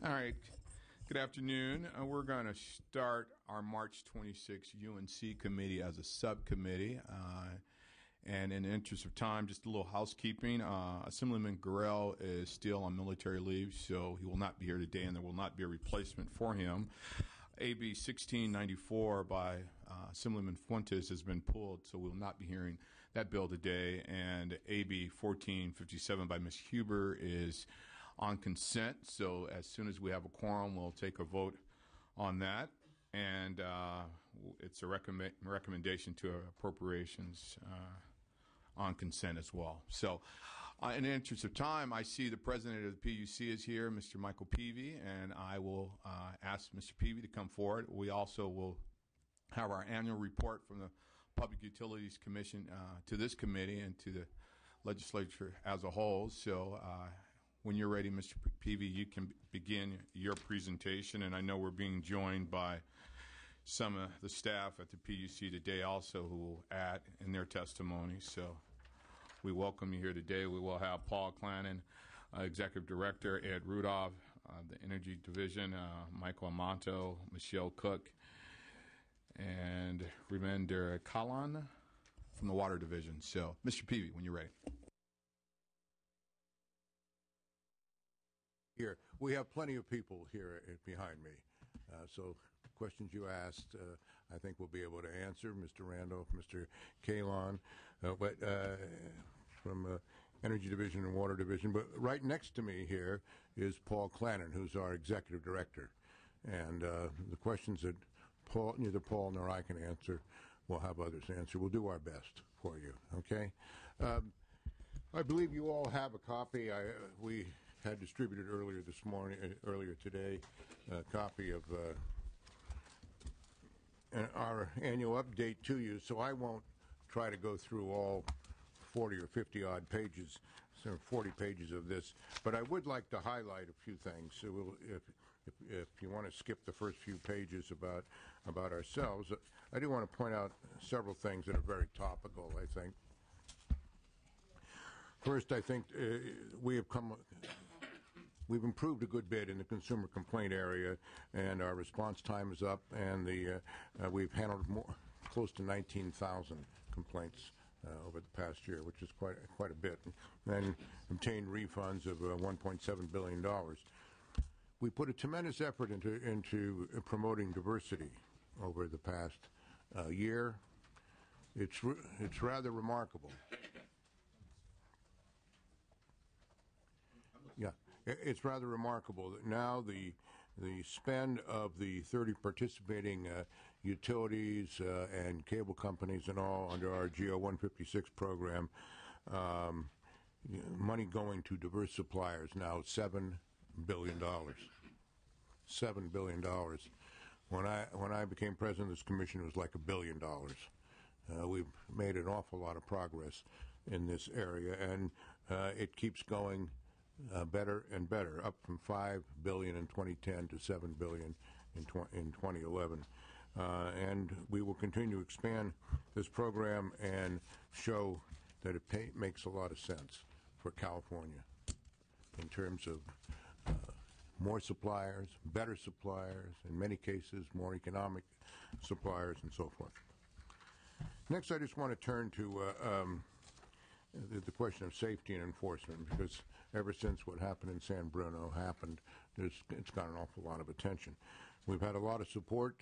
All right. Good afternoon. We're going to start our March 26 UNC committee as a subcommittee. And in the interest of time, just a little housekeeping. Assemblyman Gurrell is still on military leave, so he will not be here today, and there will not be a replacement for him. AB 1694 by Assemblyman Fuentes has been pulled, so we will not be hearing that bill today. And AB 1457 by Ms. Huber is on consent, so as soon as we have a quorum, we'll take a vote on that. And it's a recommendation to appropriations on consent as well. So in the interest of time, I see the president of the PUC is here, Mr. Michael Peavy, and I will ask Mr. Peavy to come forward. We also will have our annual report from the Public Utilities Commission to this committee and to the legislature as a whole. So when you're ready, Mr. Peavy, you can begin your presentation. And I know we're being joined by some of the staff at the PUC today also who will add in their testimony. So we welcome you here today. We will have Paul Clannon, Executive Director, Ed Rudolph, the Energy Division, Michael Amanto, Michelle Cook, and Reminder Kalan from the Water Division. So, Mr. Peavy, when you're ready. Here, we have plenty of people here behind me, so questions you asked, I think we'll be able to answer. Mr. Randolph, Mr. Kalon, from Energy Division and Water Division. But right next to me here is Paul Clannon, who's our Executive Director. And the questions that neither Paul nor I can answer, we'll have others answer. We'll do our best for you, okay? I believe you all have a copy. We had distributed earlier today, a copy of our annual update to you, so I won't try to go through all 40 or 50 odd pages, so 40 pages of this, but I would like to highlight a few things. So if you want to skip the first few pages about ourselves, I do want to point out several things that are very topical, I think. First, I think we've improved a good bit in the consumer complaint area, and our response time is up, and we've handled close to 19,000 complaints over the past year, which is quite a bit, and obtained refunds of $1.7 billion. We put a tremendous effort into promoting diversity over the past year. It's rather remarkable. Yeah, it's rather remarkable that now the spend of the 30 participating utilities and cable companies and all under our GO 156 program, money going to diverse suppliers now $7 billion. $7 billion. When I became president of this commission, it was like $1 billion. We've made an awful lot of progress in this area, and it keeps going better and better, up from $5 billion in 2010 to $7 billion in 2011. And we will continue to expand this program and show that it makes a lot of sense for California in terms of more suppliers, better suppliers, in many cases more economic suppliers, and so forth. Next, I just want to turn to the question of safety and enforcement, because ever since what happened in San Bruno happened, it's got an awful lot of attention. We've had a lot of support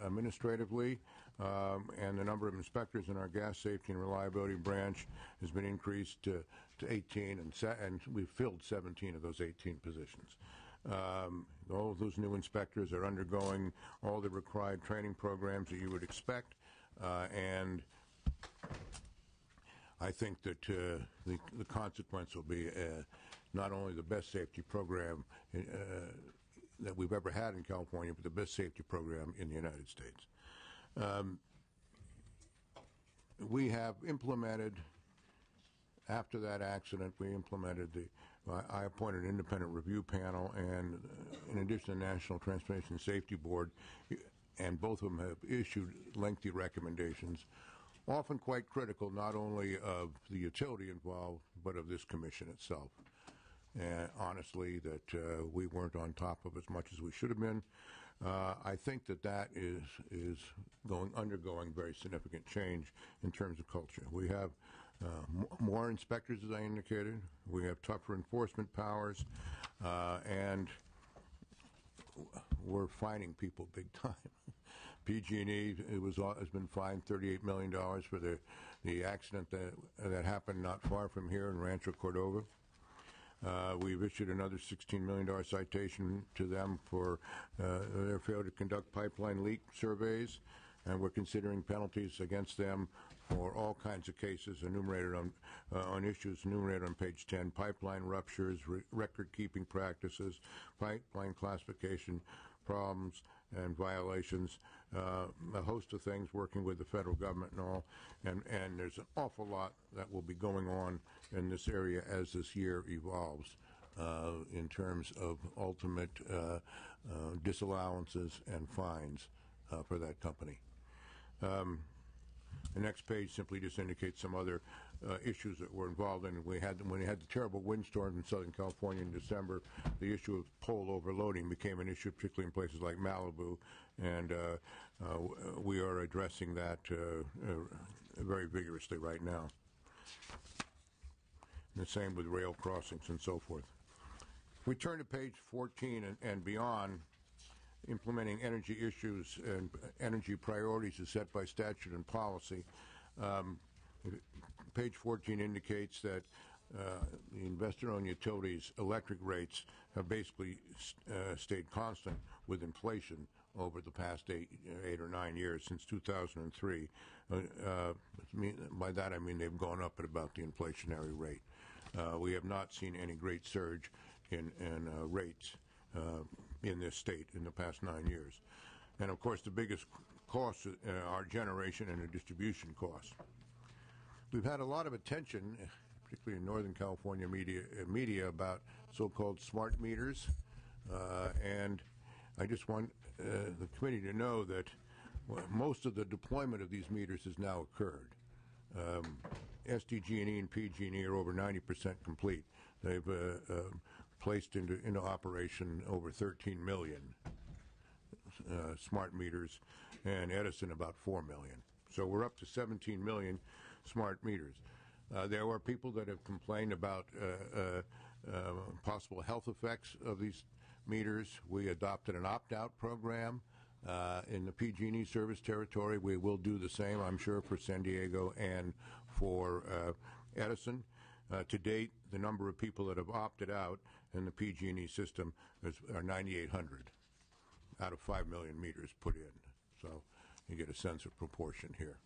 administratively, and the number of inspectors in our gas safety and reliability branch has been increased to 18, and we've filled 17 of those 18 positions. All of those new inspectors are undergoing all the required training programs that you would expect, and I think that the consequence will be not only the best safety program that we've ever had in California, but the best safety program in the United States. We have implemented, after that accident, I appointed an independent review panel, and in addition to the National Transportation Safety Board, and both of them have issued lengthy recommendations, often quite critical not only of the utility involved, but of this commission itself. honestly, that we weren't on top of as much as we should have been. I think that is undergoing very significant change in terms of culture. We have more inspectors, as I indicated. We have tougher enforcement powers, and we're fining people big time. PG&E has been fined $38 million for the accident that happened not far from here in Rancho Cordova. We've issued another $16 million citation to them for their failure to conduct pipeline leak surveys, and we're considering penalties against them for all kinds of cases enumerated on issues enumerated on page 10: pipeline ruptures, record-keeping practices, pipeline classification problems and violations, a host of things, working with the federal government and all, and there's an awful lot that will be going on in this area as this year evolves in terms of ultimate disallowances and fines for that company. The next page simply just indicates some other issues that we're involved in. When we had the terrible windstorm in Southern California in December, the issue of pole overloading became an issue, particularly in places like Malibu, and we are addressing that very vigorously right now. And the same with rail crossings and so forth. If we turn to page 14 and beyond, implementing energy issues and energy priorities is set by statute and policy. Page 14 indicates that the investor-owned utilities' electric rates have basically stayed constant with inflation over the past eight or 9 years, since 2003. By that I mean they've gone up at about the inflationary rate. We have not seen any great surge in rates in this state in the past 9 years. And of course the biggest costs are generation and the distribution costs. We've had a lot of attention, particularly in Northern California media about so-called smart meters, and I just want the committee to know that most of the deployment of these meters has now occurred. SDG&E and PG&E are over 90% complete. They've placed into operation over 13 million smart meters, and Edison about 4 million. So we're up to 17 million smart meters. There are people that have complained about possible health effects of these meters. We adopted an opt-out program in the PG&E service territory. We will do the same, I'm sure, for San Diego and for Edison. To date, the number of people that have opted out in the PG&E system are 9,800 out of 5 million meters put in. So you get a sense of proportion here.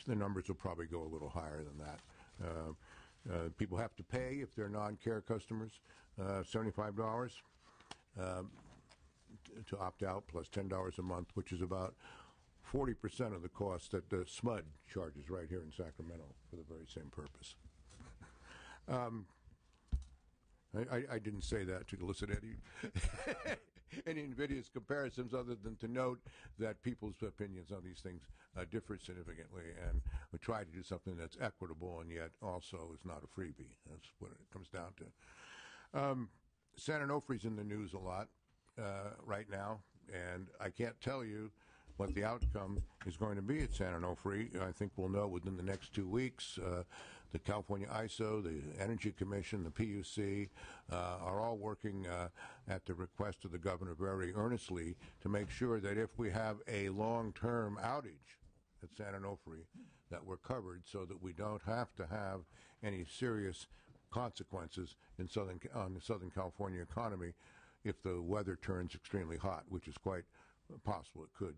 The numbers will probably go a little higher than that. People have to pay if they're non-care customers, $75 to opt out, plus $10 a month, which is about 40% of the cost that the SMUD charges right here in Sacramento for the very same purpose. I didn't say that to elicit any invidious comparisons, other than to note that people's opinions on these things differ significantly, and we try to do something that's equitable and yet also is not a freebie. That's what it comes down to. San Onofre's in the news a lot right now, and I can't tell you what the outcome is going to be at San Onofre. I think we'll know within the next 2 weeks. The California ISO, the Energy Commission, the PUC are all working at the request of the governor very earnestly to make sure that if we have a long-term outage at San Onofre, that we're covered, so that we don't have to have any serious consequences on the Southern California economy if the weather turns extremely hot, which is quite possible. It could,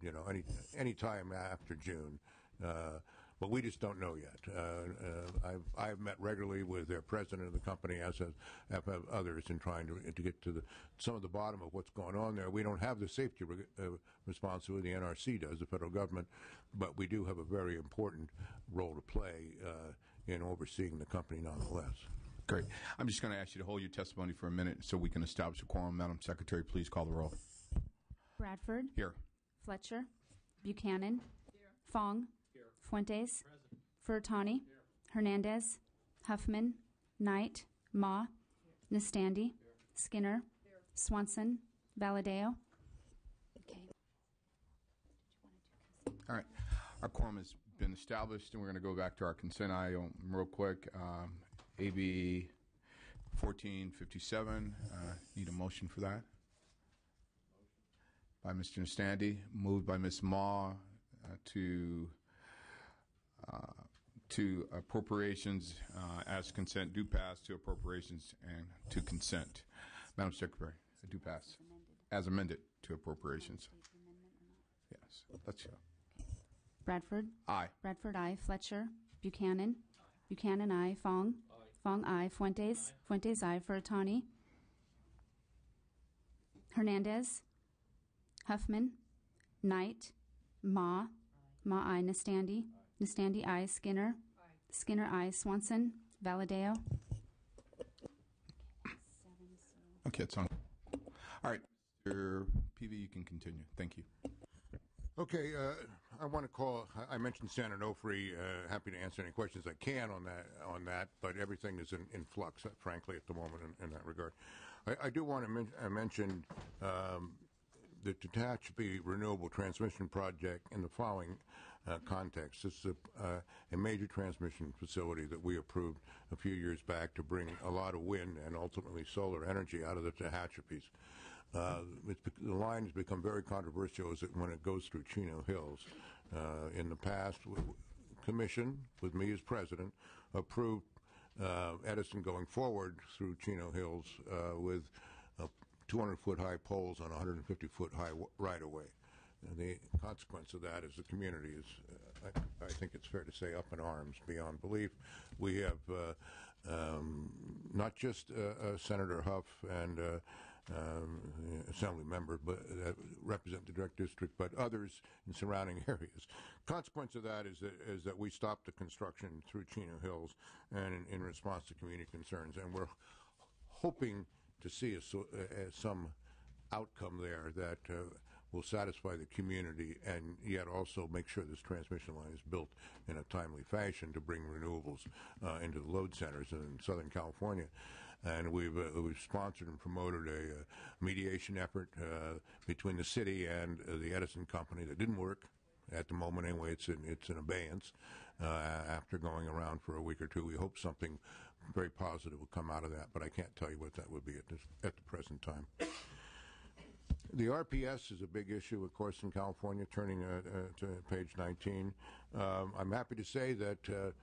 any time after June. But we just don't know yet. I've met regularly with their president of the company, as have others, in trying to get to some of the bottom of what's going on there. We don't have the safety responsibility the NRC does, the federal government, but we do have a very important role to play in overseeing the company nonetheless. Great. I'm just going to ask you to hold your testimony for a minute so we can establish a quorum. Madam Secretary, please call the roll. Bradford. Here. Fletcher. Buchanan. Here. Fong. Here. Fuentes. Present. Furtani. Here. Hernandez. Huffman. Knight. Ma. Nastandi. Skinner. Swanson. Valadeo. Okay. All right. Our quorum has been established, and we're going to go back to our consent item real quick. AB 1457. Need a motion for that? By Mr. Nastandi, moved by Ms. Ma to appropriations as consent, do pass to appropriations and to consent. Madam Secretary, do pass as amended to appropriations. Yes, let's go. Bradford. Aye. Bradford, aye. Fletcher. Buchanan. Buchanan, aye. Fong. Fong, aye. Fuentes. Fuentes, aye. Furutani. Hernandez. Huffman. Knight. Ma. Ma, aye. Nastandi. Nastandi, aye. Skinner. Skinner, aye. Swanson. Valadeo. Okay, it's on. All right, Mr. Peavy, you can continue. Thank you. Okay, I want to call. I mentioned San Onofre. Happy to answer any questions I can on that. But everything is in flux, frankly, at the moment in that regard. I do want to mention the Tehachapi Renewable Transmission Project in the following context. This is a major transmission facility that we approved a few years back to bring a lot of wind and ultimately solar energy out of the Tehachapis. The line has become very controversial when it goes through Chino Hills. In the past, Commission, with me as president, approved Edison going forward through Chino Hills with 200-foot high poles on 150-foot high right-of-way. The consequence of that is the community is, I think it's fair to say, up in arms beyond belief. We have not just Senator Huff and Assembly member, but represent the direct district, but others in surrounding areas. Consequence of that is that we stopped the construction through Chino Hills, and in response to community concerns, and we're hoping to see some outcome there that will satisfy the community and yet also make sure this transmission line is built in a timely fashion to bring renewables into the load centers in Southern California. And we've sponsored and promoted a mediation effort between the city and the Edison company that didn't work at the moment. Anyway, it's in abeyance. After going around for a week or two, we hope something very positive will come out of that, but I can't tell you what that would be at the present time. The RPS is a big issue, of course, in California. Turning to page 19, I'm happy to say that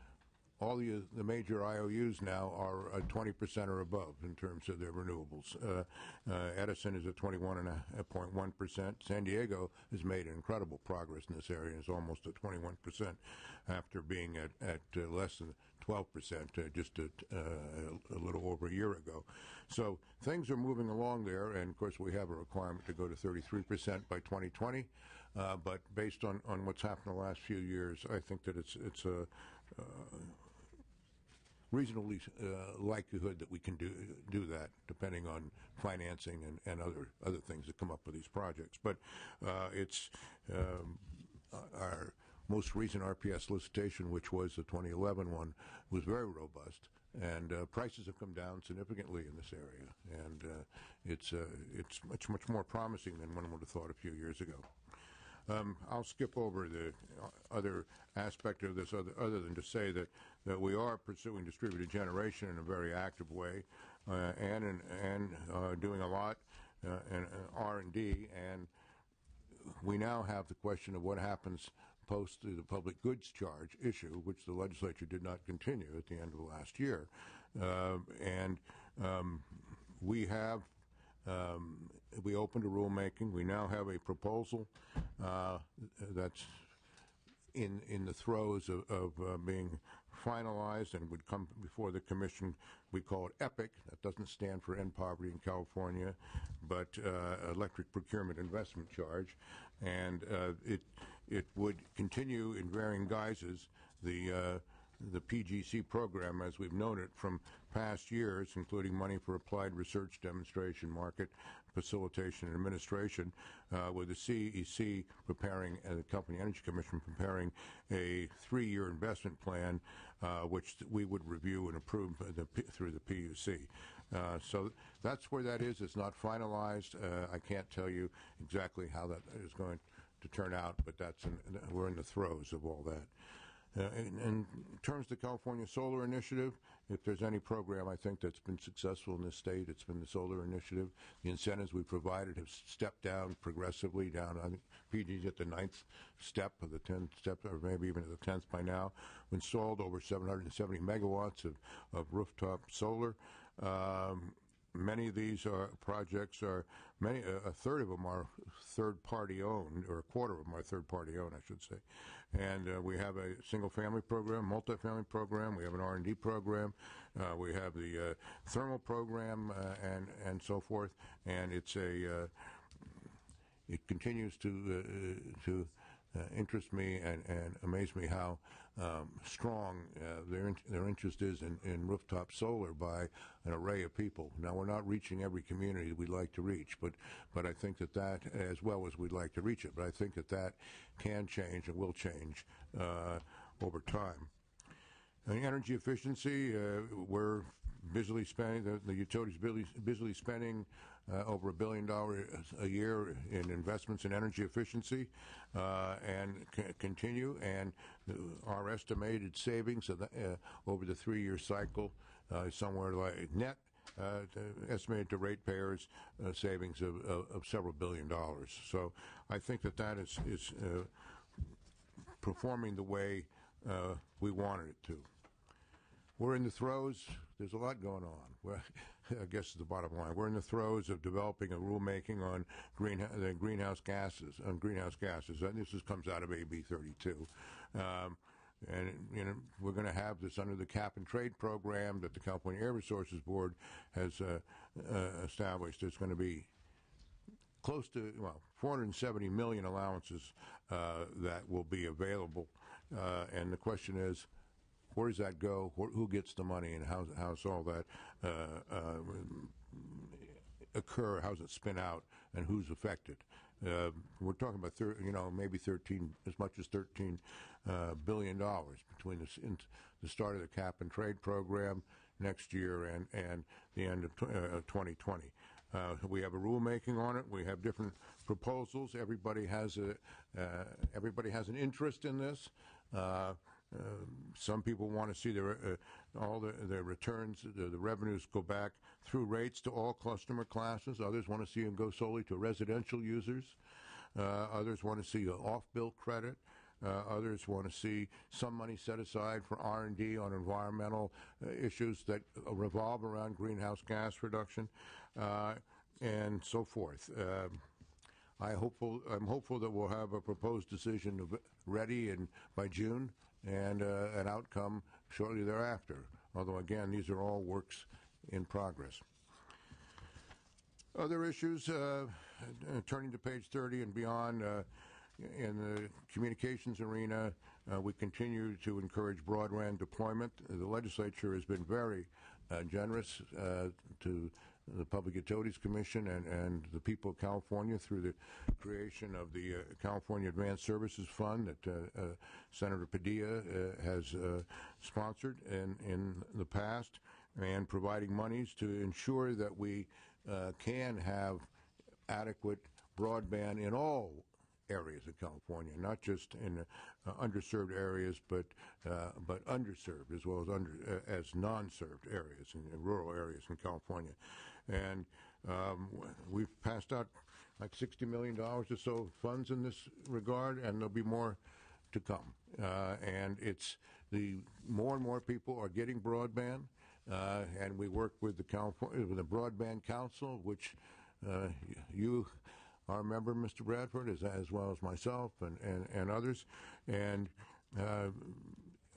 all the major IOUs now are 20% or above in terms of their renewables. Edison is at 21.1%. San Diego has made incredible progress in this area. It's almost at 21% after being at less than 12% just a little over a year ago. So things are moving along there, and of course we have a requirement to go to 33% by 2020. But based on what's happened the last few years, I think that it's a reasonably likelihood that we can do that, depending on financing and other things that come up with these projects. But it's our most recent RPS solicitation, which was the 2011 one, was very robust, and prices have come down significantly in this area, and it's much more promising than one would have thought a few years ago. I'll skip over the other aspect of this other than to say that we are pursuing distributed generation in a very active way and doing a lot in R&D, and we now have the question of what happens post the public goods charge issue, which the legislature did not continue at the end of last year. We opened a rulemaking. We now have a proposal that's in the throes of being finalized and would come before the commission. We call it EPIC. That doesn't stand for End Poverty in California, but Electric Procurement Investment Charge, and it would continue in varying guises the the PGC program, as we've known it from past years, including money for applied research, demonstration, market facilitation, and administration, with the CEC preparing, the California Energy Commission preparing a 3-year investment plan, which we would review and approve through the PUC. So that's where that is. It's not finalized. I can't tell you exactly how that is going to turn out, but we're in the throes of all that. In terms of the California Solar Initiative, if there's any program I think that's been successful in this state, it's been the Solar Initiative. The incentives we provided have stepped down progressively down. I think PG's at the 9th step of the 10th step, or maybe even at the 10th by now. We installed over 770 megawatts of rooftop solar. Many of these projects are a third of them are third-party owned, or a quarter of them are third-party owned, I should say. And we have a single-family program, multi-family program. We have an R&D program. We have the thermal program, and so forth. And it continues to interest me and amaze me how strong their interest is in rooftop solar by an array of people. Now, we're not reaching every community we'd like to reach, but I think that as well as we'd like to reach it, but I think that can change and will change over time. Energy efficiency, we're busily spending, the utilities busily spending over $1 billion a year in investments in energy efficiency, and continue. And our estimated savings over the 3-year cycle somewhere like net estimated to ratepayers savings of several $1 billion. So I think that is performing the way we wanted it to. We're in the throes. There's a lot going on. I guess is the bottom line. We're in the throes of developing a rulemaking on greenhouse gases. This comes out of AB 32. And we're going to have this under the cap and trade program that the California Air Resources Board has established. There's going to be close to 470 million allowances that will be available. And the question is, where does that go? Who gets the money, and how's all that occur? How's it spin out, and who's affected? We're talking about maybe as much as $13 billion between the start of the cap and trade program next year and the end of 2020. We have a rulemaking on it. We have different proposals. Everybody has an interest in this. Some people want to see all the returns, the revenues go back through rates to all customer classes. Others want to see them go solely to residential users. Others want to see an off-bill credit. Others want to see some money set aside for R&D on environmental issues that revolve around greenhouse gas reduction, and so forth. I'm hopeful that we'll have a proposed decision ready by June, and an outcome shortly thereafter. Although, again, these are all works in progress. Other issues, turning to page 30 and beyond, in the communications arena, we continue to encourage broadband deployment. The legislature has been very generous to the Public Utilities Commission and the people of California through the creation of the California Advanced Services Fund that Senator Padilla has sponsored in the past, and providing monies to ensure that we can have adequate broadband in all areas of California, not just in underserved areas, but underserved as well as non-served areas and rural areas in California. And we've passed out like $60 million or so of funds in this regard, and there'll be more to come. And it's more and more people are getting broadband, and we work with the Broadband Council, which you are a member, Mr. Bradford, as well as myself and others. And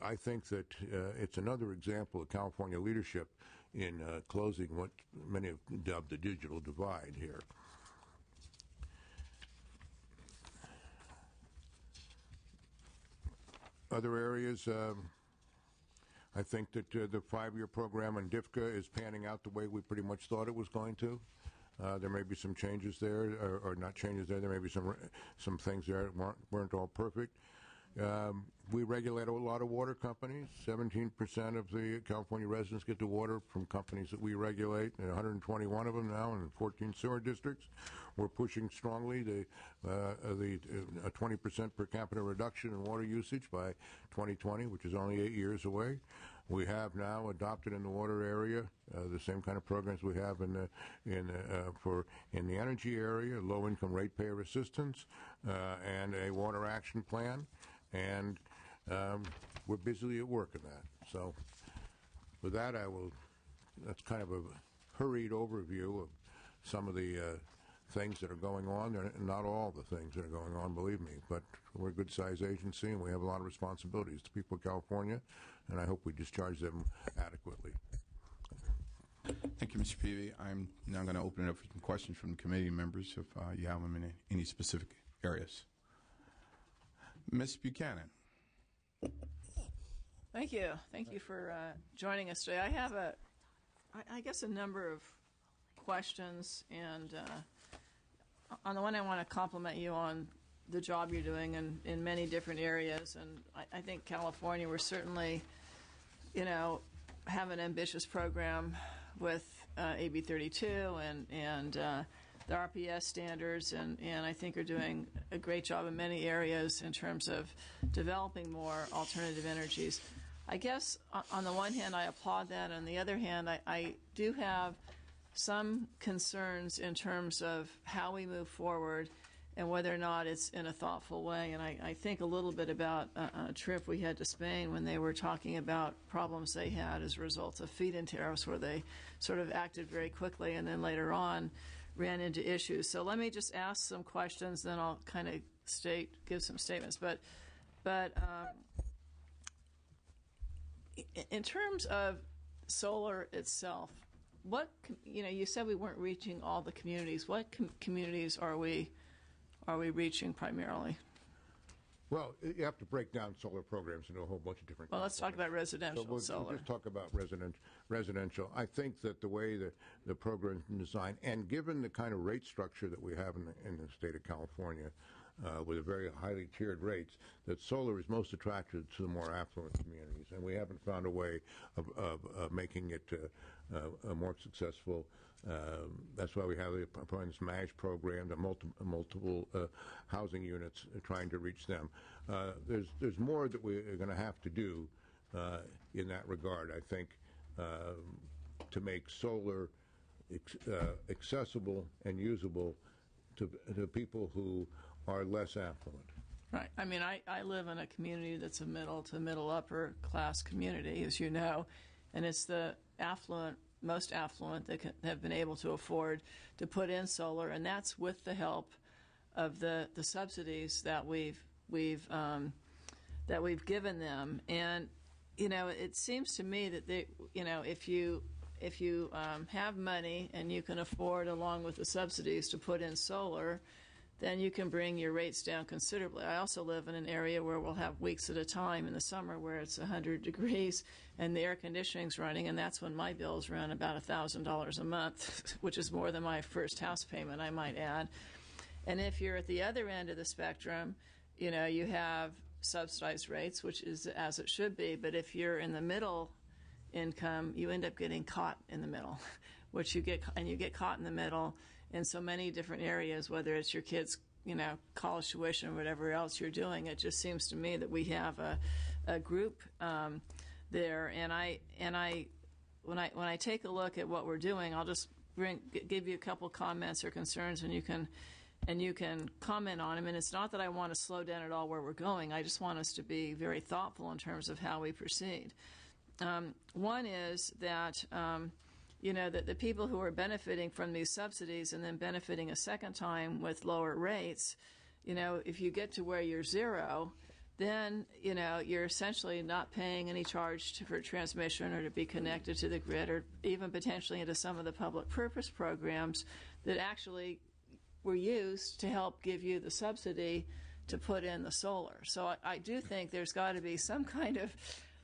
I think that it's another example of California leadership in closing what many have dubbed the digital divide here. Other areas, I think that the 5-year program on DFCA is panning out the way we pretty much thought it was going to. There may be some changes there, or not changes there. There may be some things there that weren't all perfect. We regulate a lot of water companies. 17% of the California residents get the water from companies that we regulate, and 121 of them now in 14 sewer districts. We're pushing strongly a 20% per capita reduction in water usage by 2020, which is only 8 years away. We have now adopted in the water area the same kind of programs we have in the energy area, low-income ratepayer assistance, and a water action plan. And we're busily at work in that. So with that, that's kind of a hurried overview of some of the things that are going on. They're not all the things that are going on, believe me, but we're a good-sized agency, and we have a lot of responsibilities to people of California, and I hope we discharge them adequately. Thank you, Mr. Peavy. I'm now going to open it up for some questions from the committee members if you have them in any specific areas. Ms. Buchanan. Thank you. Thank you for joining us today. I have I guess a number of questions, and on the one I want to compliment you on the job you're doing in many different areas, and I think California, we're certainly, have an ambitious program with AB 32 and the RPS standards, and I think are doing a great job in many areas in terms of developing more alternative energies. I guess on the one hand, I applaud that. On the other hand, I do have some concerns in terms of how we move forward and whether or not it's in a thoughtful way. And I think a little bit about a trip we had to Spain when they were talking about problems they had as a result of feed-in tariffs, where they sort of acted very quickly and then later on ran into issues. So let me just ask some questions, then I'll kind of give some statements. But in terms of solar itself, you said we weren't reaching all the communities. What communities are we reaching primarily? Well, you have to break down solar programs into a whole bunch of different. Well, let's talk about residential solar. We'll just talk about residential. I think that the way the program is designed, and given the kind of rate structure that we have in the state of California, with a very highly tiered rates, that solar is most attractive to the more affluent communities, and we haven't found a way of making it more successful. That's why we have the this MASH program, the multiple housing units, trying to reach them. There's more that we're going to have to do in that regard, I think, to make solar accessible and usable to people who are less affluent. Right. I mean, I live in a community that's a middle to middle upper class community, as you know, and it's the most affluent that have been able to afford to put in solar, and that's with the help of the subsidies that we've given them. And it seems to me that if you have money and you can afford, along with the subsidies, to put in solar, then you can bring your rates down considerably. I also live in an area where we'll have weeks at a time in the summer where it's 100 degrees and the air conditioning's running, and that's when my bills run about $1,000 a month, which is more than my first house payment, I might add. And if you're at the other end of the spectrum, you have subsidized rates, which is as it should be, but if you're in the middle income, you end up getting caught in the middle, you get caught in the middle in so many different areas, whether it's your kids' college tuition or whatever else you're doing. It just seems to me that we have a group there, and when I take a look at what we're doing, I'll just give you a couple comments or concerns, and you can comment on them. And it's not that I want to slow down at all where we're going. I just want us to be very thoughtful in terms of how we proceed. One is that that the people who are benefiting from these subsidies and then benefiting a second time with lower rates, if you get to where you're zero, then you're essentially not paying any charge for transmission or to be connected to the grid, or even potentially into some of the public purpose programs that actually were used to help give you the subsidy to put in the solar. So I do think there's got to be some kind of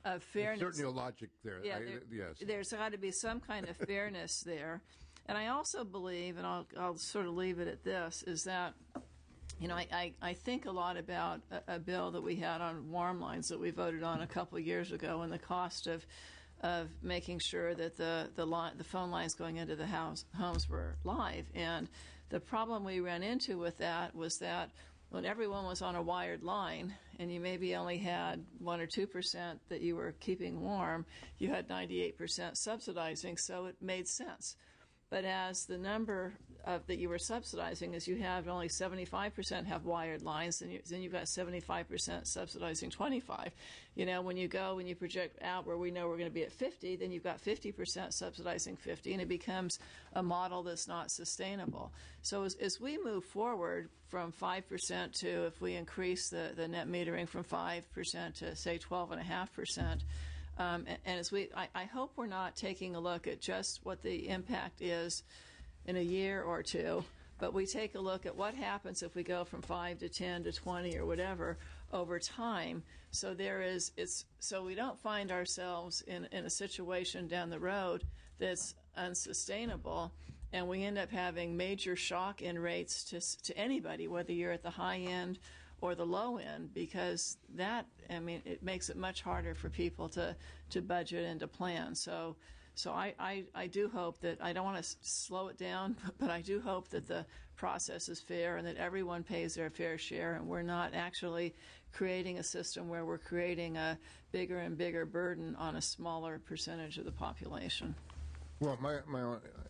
fairness. There's certainly a logic there. Yeah, yes. There's got to be some kind of fairness there. And I also believe, and I'll sort of leave it at this, is that, I think a lot about a bill that we had on warm lines that we voted on a couple of years ago, and the cost of making sure that the phone lines going into the homes were live. And the problem we ran into with that was that when everyone was on a wired line and you maybe only had 1 or 2% that you were keeping warm, you had 98% subsidizing, so it made sense. But as the number that you were subsidizing is you have only 75% have wired lines, then you've got 75% subsidizing 25. When you project out where we know we're going to be at 50, then you've got 50% subsidizing 50, and it becomes a model that's not sustainable. So as we move forward from 5% to, if we increase the net metering from 5% to, say, 12.5%, and I hope we're not taking a look at just what the impact is in a year or two, but we take a look at what happens if we go from 5 to 10 to 20 or whatever over time. So so we don't find ourselves in a situation down the road that's unsustainable, and we end up having major shock in rates to anybody, whether you're at the high end or the low end, because it makes it much harder for people to budget and to plan. So I do hope that, I don't want to slow it down, but I do hope that the process is fair and that everyone pays their fair share, and we're not actually creating a system where we're creating a bigger and bigger burden on a smaller percentage of the population. Well,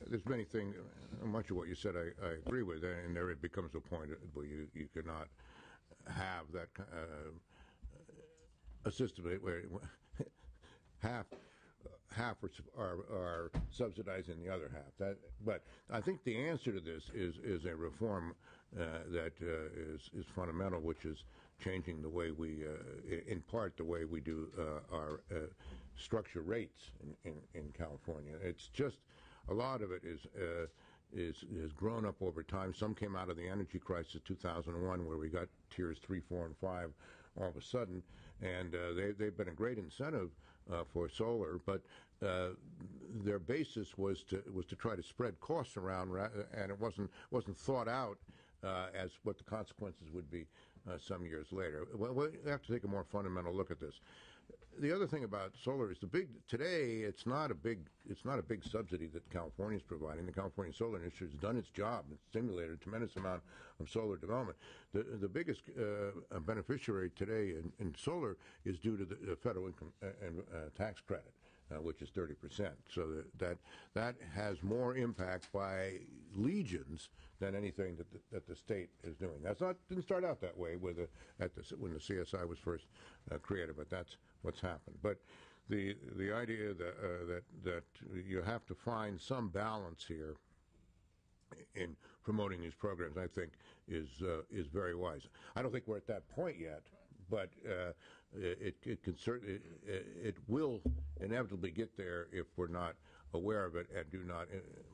there's many things, much of what you said I agree with, and there it becomes a point where you cannot have that a system where half are subsidizing the other half. But I think the answer to this is a reform that is fundamental, which is changing the way we, in part, the way we do our structure rates in California. It's just a lot of it has grown up over time. Some came out of the energy crisis 2001, where we got tiers 3, 4, and 5 all of a sudden, and they've been a great incentive for solar, but their basis was to try to spread costs around, and it wasn't thought out as what the consequences would be some years later. We have to take a more fundamental look at this. The other thing about solar is today it's not a big subsidy that California is providing. The California solar industry has done its job and stimulated a tremendous amount of solar development. The biggest beneficiary today in solar is due to the federal income and tax credit, which is 30%. So that has more impact by legions than anything that the state is doing. Didn't start out that way when the CSI was first created, but that's what's happened. But the idea that you have to find some balance here in promoting these programs, I think, is very wise. I don't think we're at that point yet, but it will inevitably get there if we're not aware of it and do not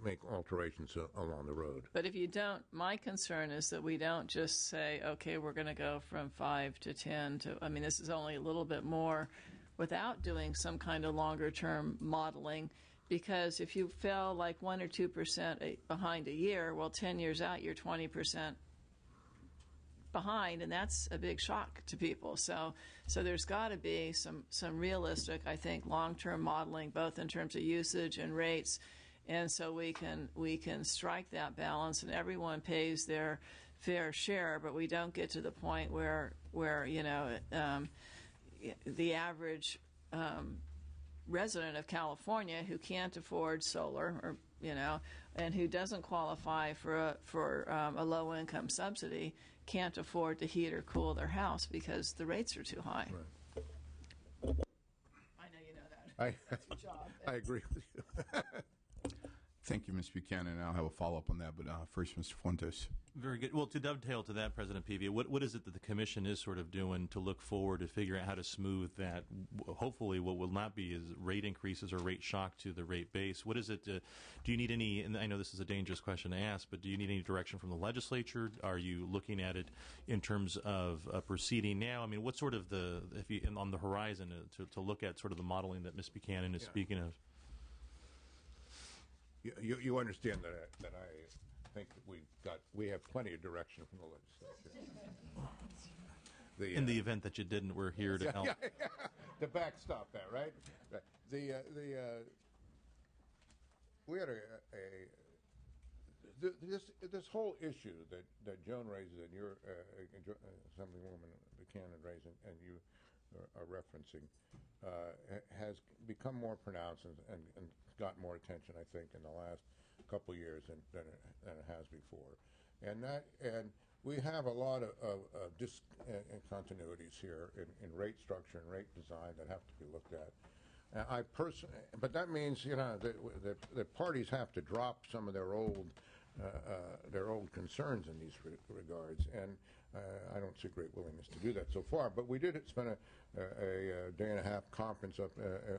make alterations along the road. But if you don't, my concern is that we don't just say, okay, we're going to go from 5 to 10 to, this is only a little bit more, without doing some kind of longer term modeling. Because if you fell like 1 or 2% behind a year, well, 10 years out, you're 20% behind, and that's a big shock to people. So there's got to be some realistic, I think, long-term modeling, both in terms of usage and rates, and so we can strike that balance, and everyone pays their fair share, but we don't get to the point where the average resident of California who can't afford solar, or and who doesn't qualify for a low-income subsidy, can't afford to heat or cool their house because the rates are too high. Right. I know you know that. That's your job. I agree with you. Thank you, Ms. Buchanan. I'll have a follow-up on that, but first, Mr. Fuentes. Very good. Well, to dovetail to that, President Pevia, what is it that the Commission is sort of doing to look forward to figure out how to smooth that, hopefully what will not be is rate increases or rate shock to the rate base? What is it, do you need any, and I know this is a dangerous question to ask, but do you need any direction from the legislature? Are you looking at it in terms of proceeding now? I mean, what sort of on the horizon to look at sort of the modeling that Ms. Buchanan is speaking of? You understand that I think that we have plenty of direction from the legislature. In the event that you didn't, we're here to help. To backstop that, right? We had this whole issue that Joan raises and your Assemblywoman Buchanan raised and you are referencing has become more pronounced and got more attention, I think, in the last couple of years than it has before. And we have a lot of discontinuities here in rate structure and rate design that have to be looked at. But that means that parties have to drop some of their old concerns in these regards, and I don't see great willingness to do that so far. But we did spend a day and a half conference up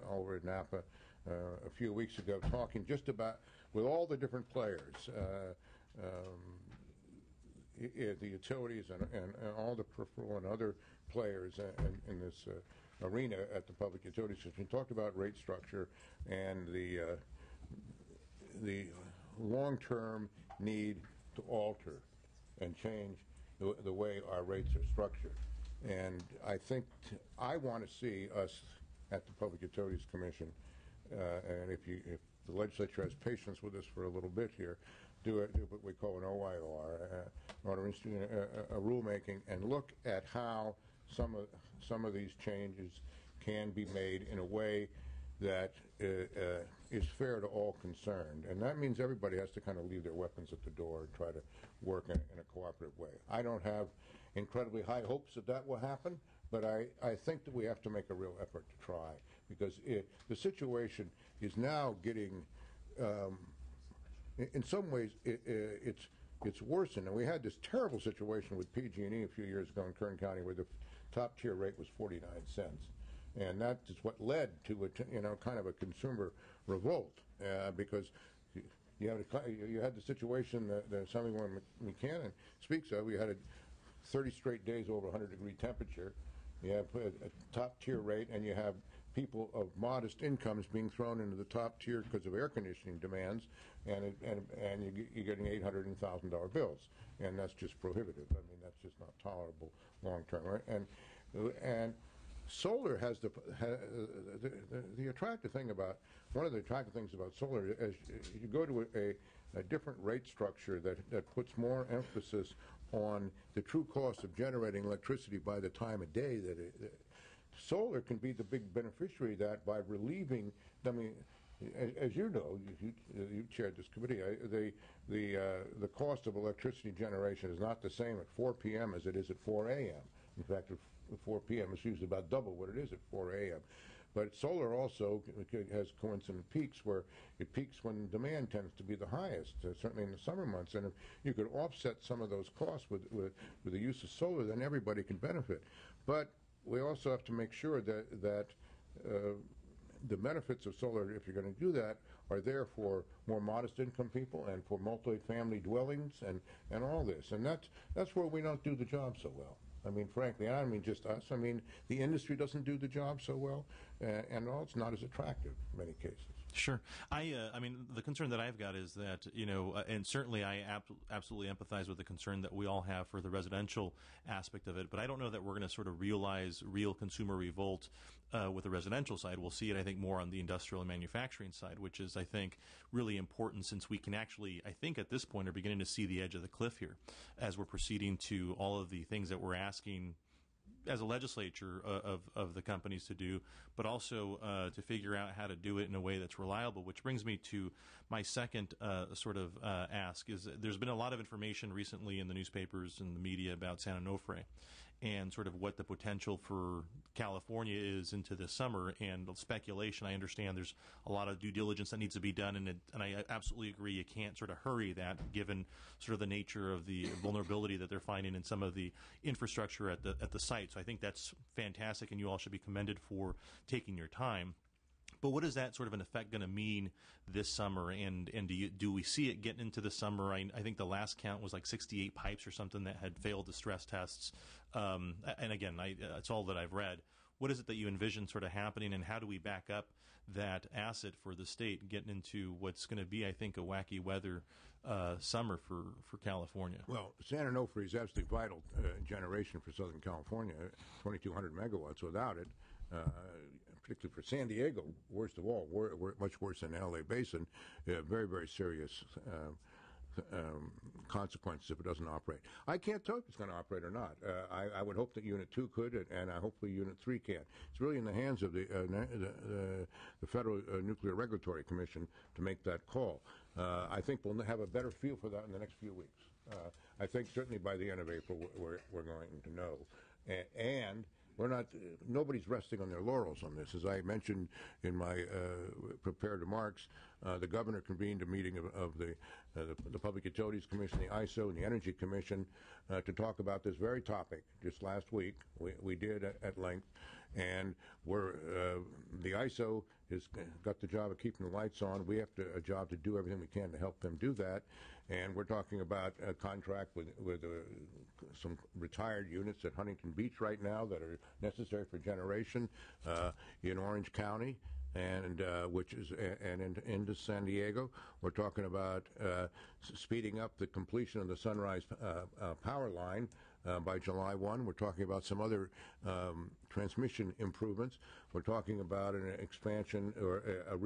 over at Napa a few weeks ago, talking just about with all the different players, the utilities and all the peripheral and other players in this arena at the Public Utilities Commission. We talked about rate structure and the long-term need to alter and change the way our rates are structured. And I think I want to see us at the Public Utilities Commission, and if the legislature has patience with us for a little bit here, do what we call an OIR, order instituting a rulemaking, and look at how some of these changes can be made in a way that is fair to all concerned. And that means everybody has to kind of leave their weapons at the door and try to work in a cooperative way. I don't have incredibly high hopes that will happen, but I think that we have to make a real effort to try, because the situation is now getting, in some ways, it's worsened. And we had this terrible situation with PG&E a few years ago in Kern County where the top tier rate was 49 cents. And that is what led to kind of a consumer revolt, because you had the situation that Assemblywoman Buchanan speaks of. We had 30 straight days over 100-degree temperature. You have a top-tier rate, and you have people of modest incomes being thrown into the top tier because of air conditioning demands, and you're getting $800 and $1,000 bills, and that's just prohibitive. I mean, that's just not tolerable long term, right? And solar has the attractive thing about, one of the attractive things about solar is you go to a different rate structure that puts more emphasis on the true cost of generating electricity by the time of day. Solar can be the big beneficiary of that by relieving, I mean, as you know, you chaired this committee, the cost of electricity generation is not the same at 4 p.m. as it is at 4 a.m. In fact, at 4 p.m. it's usually about double what it is at 4 a.m. But solar also has coincident peaks where it peaks when demand tends to be the highest, certainly in the summer months. And if you could offset some of those costs with the use of solar, then everybody can benefit. But we also have to make sure that the benefits of solar, if you're going to do that, are there for more modest income people and for multi-family dwellings and all this. And that's where we don't do the job so well. I mean, frankly, I don't mean just us. I mean, the industry doesn't do the job so well, and it's not as attractive in many cases. Sure. I mean, the concern that I've got is that, and certainly I absolutely empathize with the concern that we all have for the residential aspect of it, but I don't know that we're going to sort of realize real consumer revolt with the residential side. We'll see it, I think, more on the industrial and manufacturing side, which is, I think, really important since we can actually, I think at this point, are beginning to see the edge of the cliff here as we're proceeding to all of the things that we're asking as a legislature of the companies to do, but also to figure out how to do it in a way that's reliable, which brings me to my second ask. Is there's been a lot of information recently in the newspapers and the media about San Onofre and sort of what the potential for California is into this summer. And speculation, I understand there's a lot of due diligence that needs to be done, and I absolutely agree you can't sort of hurry that given sort of the nature of the vulnerability that they're finding in some of the infrastructure at the site. So I think that's fantastic, and you all should be commended for taking your time. But what is that sort of an effect going to mean this summer? And do we see it getting into the summer? I think the last count was like 68 pipes or something that had failed the stress tests. And again, it's all that I've read. What is it that you envision sort of happening, and how do we back up that asset for the state getting into what's going to be, I think, a wacky weather summer for California? Well, San Onofre is absolutely vital generation for Southern California, 2,200 megawatts. Without it, particularly for San Diego, worst of all, much worse than the LA Basin, very, very serious consequences if it doesn't operate. I can't tell if it's going to operate or not. I would hope that Unit 2 could, and hopefully Unit 3 can. It's really in the hands of the Federal Nuclear Regulatory Commission to make that call. I think we'll have a better feel for that in the next few weeks. I think certainly by the end of April we're going to know. And we're not. Nobody's resting on their laurels on this. As I mentioned in my prepared remarks, the governor convened a meeting of the Public Utilities Commission, the ISO, and the Energy Commission to talk about this very topic. Just last week, we did at length, and the ISO has got the job of keeping the lights on. We have a job to do everything we can to help them do that. And we're talking about a contract with some retired units at Huntington Beach right now that are necessary for generation in Orange County, and into San Diego. We're talking about speeding up the completion of the Sunrise power line by July 1. We're talking about some other transmission improvements. We're talking about an expansion or a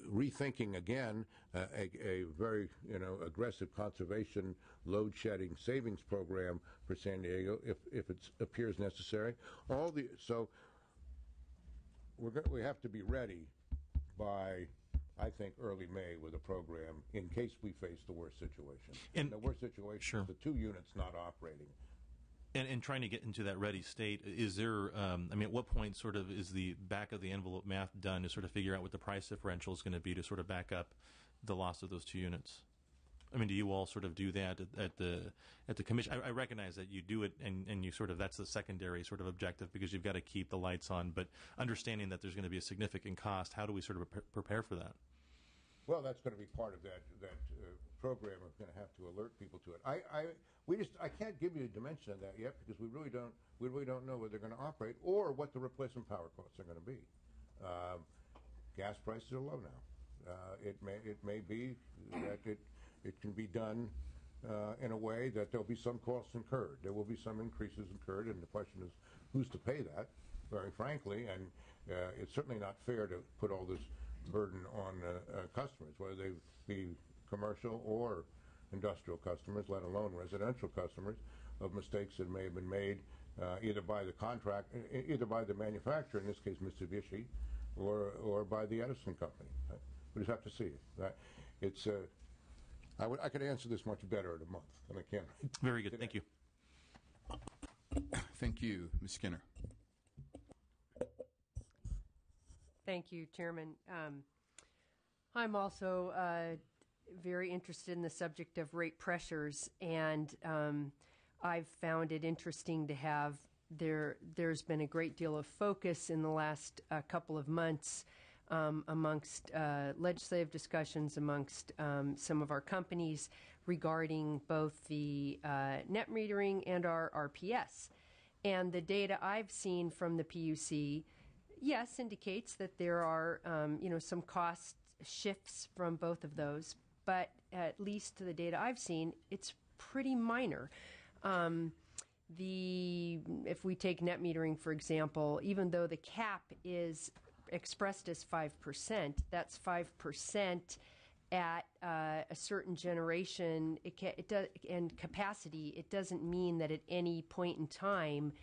rethinking again a very aggressive conservation load shedding savings program for San Diego if it appears necessary. So we have to be ready by, I think, early May with a program in case we face the worst situation. And the worst situation sure. is the two units not operating. And trying to get into that ready state, is there, at what point sort of is the back of the envelope math done to sort of figure out what the price differential is going to be to sort of back up the loss of those two units? I mean, do you all sort of do that at the commission? I recognize that you do it, and you sort of, that's the secondary sort of objective because you've got to keep the lights on. But understanding that there's going to be a significant cost, how do we sort of prepare for that? Well, that's going to be part of that program. We're going to have to alert people to it. I can't give you a dimension of that yet because we really don't know whether they're going to operate or what the replacement power costs are going to be. Gas prices are low now. It may be that it can be done in a way that there'll be some costs incurred. There will be some increases incurred, and the question is who's to pay that, very frankly, and it's certainly not fair to put all this burden on customers, whether they be commercial or industrial customers, let alone residential customers, of mistakes that may have been made either by the manufacturer, in this case Mitsubishi, or by the Edison company. We just have to see it. I could answer this much better in a month than I can. Very good. Thank you. Thank you, Ms. Skinner. Thank you, Chairman. I'm also very interested in the subject of rate pressures, and I've found it interesting to have there's been a great deal of focus in the last couple of months amongst legislative discussions amongst some of our companies regarding both the net metering and our RPS. And the data I've seen from the PUC, yes, indicates that there are some cost shifts from both of those, but at least to the data I've seen, it's pretty minor. If we take net metering, for example, even though the cap is expressed as 5%, that's 5% at a certain generation and capacity. It doesn't mean that at any point in time,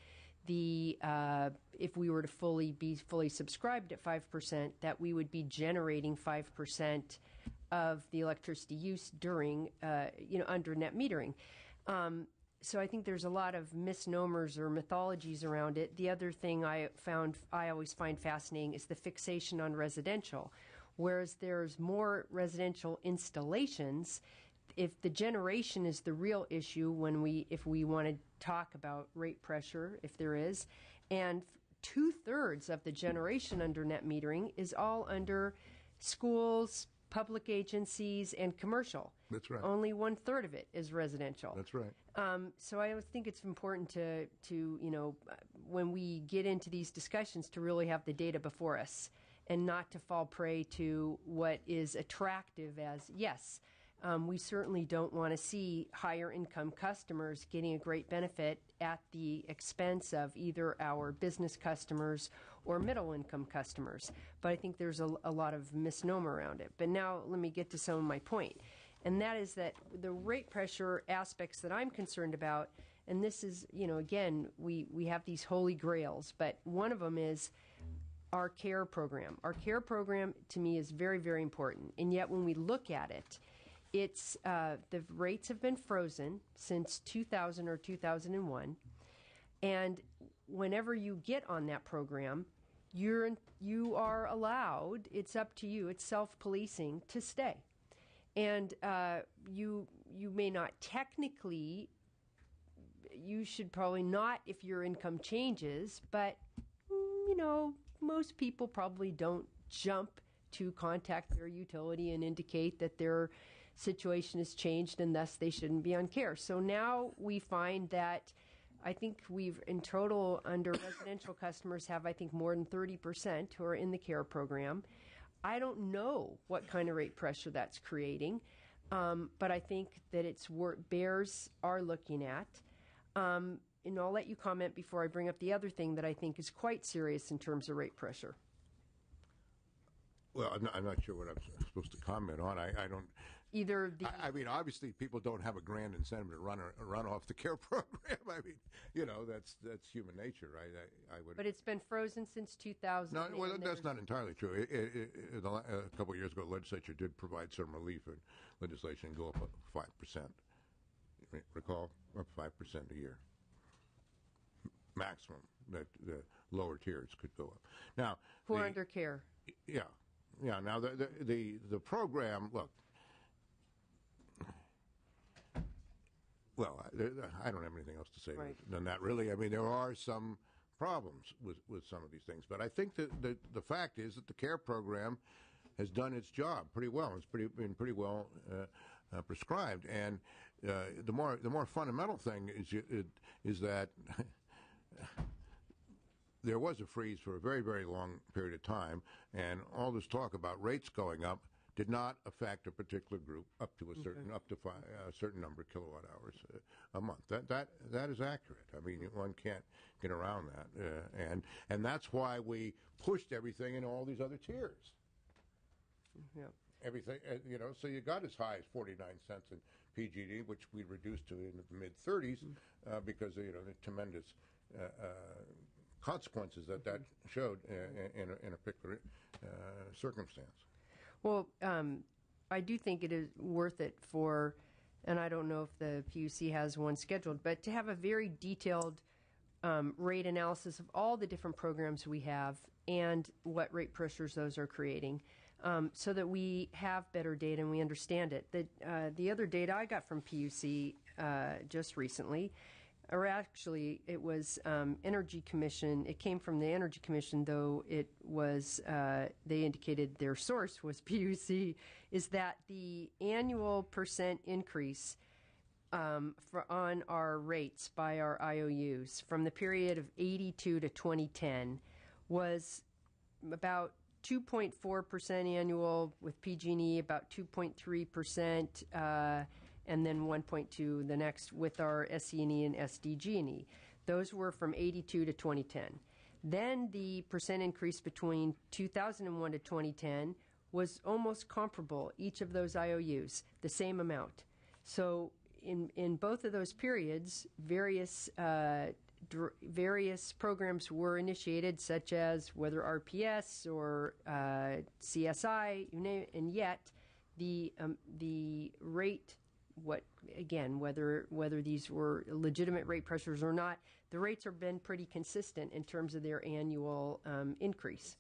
if we were to be fully subscribed at 5%, that we would be generating 5% of the electricity use during under net metering. so I think there's a lot of misnomers or mythologies around it. The other thing I always find fascinating is the fixation on residential. Whereas there's more residential installations, if the generation is the real issue if we want to talk about rate pressure, if there is, and 2/3 of the generation under net metering is all under schools, public agencies, and commercial. That's right. Only 1/3 of it is residential. That's right. So I think it's important to when we get into these discussions to really have the data before us and not to fall prey to what is attractive as, yes, we certainly don't want to see higher income customers getting a great benefit at the expense of either our business customers or middle income customers. But I think there's a lot of misnomer around it. But now let me get to some of my point. And that is that the rate pressure aspects that I'm concerned about, and this is, again, we have these holy grails, but one of them is our CARE program. Our CARE program, to me, is very, very important. And yet when we look at it, it's the rates have been frozen since 2000 or 2001. And whenever you get on that program, you are allowed, it's up to you, it's self-policing, to stay. And you may not technically, you should probably not if your income changes, but, most people probably don't jump to contact their utility and indicate that their situation has changed and thus they shouldn't be on CARE. So now we find that I think we've, in total, under residential customers have, I think, more than 30% who are in the CARE program. I don't know what kind of rate pressure that's creating, but I think that it's bears are looking at. And I'll let you comment before I bring up the other thing that I think is quite serious in terms of rate pressure. Well, I'm not sure what I'm supposed to comment on. I don't. Either the. I mean, obviously, people don't have a grand incentive to run off the CARE program. I mean, that's human nature, right? I would. But it's been frozen since 2000. No, well, that's not entirely true. A couple of years ago, the legislature did provide some relief in legislation and go up 5%. Recall, up 5% a year. Maximum that the lower tiers could go up. Now, who are under CARE? Yeah. Now the program. Look. Well, I don't have anything else to say than that, really. I mean, there are some problems with some of these things, but I think that the fact is that the CARE program has done its job pretty well. It's been pretty well prescribed, and the more fundamental thing is that there was a freeze for a very, very long period of time, and all this talk about rates going up did not affect a particular group up to a certain number of kilowatt hours a month. That is accurate. I mean, one can't get around that, and that's why we pushed everything in all these other tiers. Yeah. Everything, so you got as high as 49 cents in PG&E, which we reduced to in the mid 30s because of the tremendous consequences that showed in a particular circumstance. Well, I do think it is worth it for, and I don't know if the PUC has one scheduled, but to have a very detailed rate analysis of all the different programs we have and what rate pressures those are creating, so that we have better data and we understand it. The other data I got from PUC just recently, or actually it was Energy Commission. It came from the Energy Commission, though it was, they indicated their source was PUC, is that the annual percent increase on our rates by our IOUs from the period of 82 to 2010 was about 2.4% annual with PG&E, about 2.3%, and then 1.2 the next with our SCE&E and SDG&E. Those were from 82 to 2010. Then the percent increase between 2001 to 2010 was almost comparable, each of those IOUs, the same amount. So in both of those periods, various programs were initiated, such as whether RPS or CSI, you name it, and yet the rate again, whether these were legitimate rate pressures or not, the rates have been pretty consistent in terms of their annual increase.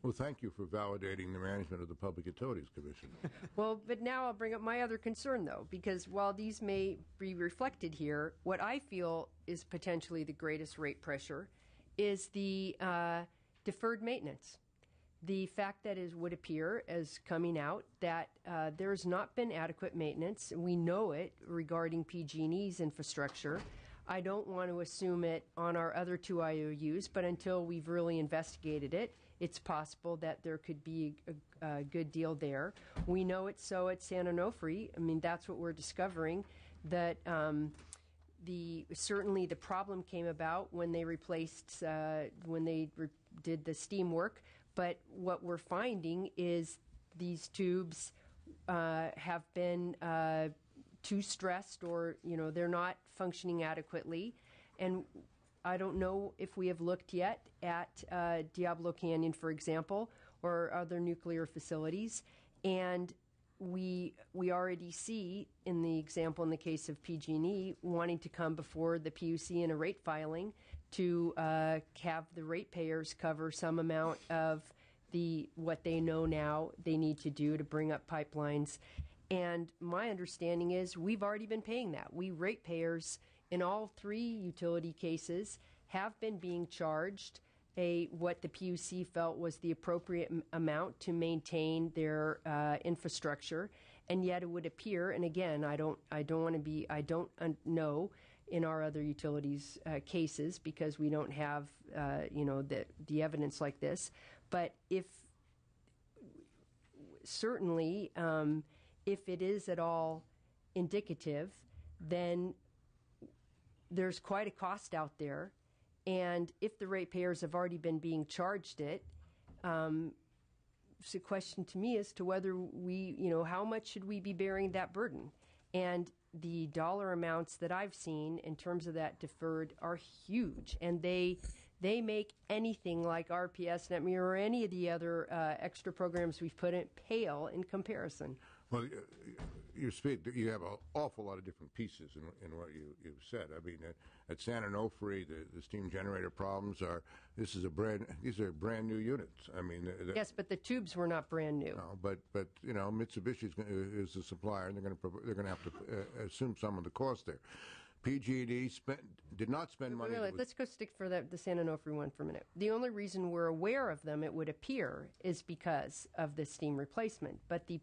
Well, thank you for validating the management of the Public Utilities Commission. Well, but now I'll bring up my other concern, though, because while these may be reflected here, what I feel is potentially the greatest rate pressure is the deferred maintenance. The fact that it would appear as coming out that there's not been adequate maintenance. We know it regarding PG&E's infrastructure. I don't want to assume it on our other two IOUs, but until we've really investigated it, it's possible that there could be a good deal there. We know it's so at San Onofre. I mean, that's what we're discovering, that certainly the problem came about when they replaced, did the steam work. But what we're finding is these tubes have been too stressed, or they're not functioning adequately. And I don't know if we have looked yet at Diablo Canyon, for example, or other nuclear facilities. And we already see in the case of PG&E wanting to come before the PUC in a rate filing to have the ratepayers cover some amount of what they know now they need to do to bring up pipelines. And my understanding is we've already been paying that. We ratepayers in all three utility cases have been being charged what the PUC felt was the appropriate amount to maintain their infrastructure, and yet it would appear, and again, I don't know in our other utilities cases because we don't have the evidence like this, but certainly if it is at all indicative, then there's quite a cost out there. And if the ratepayers have already been being charged it, the question to me is to whether how much should we be bearing that burden? And the dollar amounts that I've seen in terms of that deferred are huge. And they make anything like RPS, NetMeter, or any of the other extra programs we've put in pale in comparison. Well, you have an awful lot of different pieces in what you've said. I mean, at San Onofre, the steam generator problems these are brand new units. I mean, yes, but the tubes were not brand new. No, but Mitsubishi is the supplier, and they're going to have to assume some of the cost there. PG&E did not spend money. Let's go stick for the San Onofre one for a minute. The only reason we're aware of them, it would appear, is because of the steam replacement. But the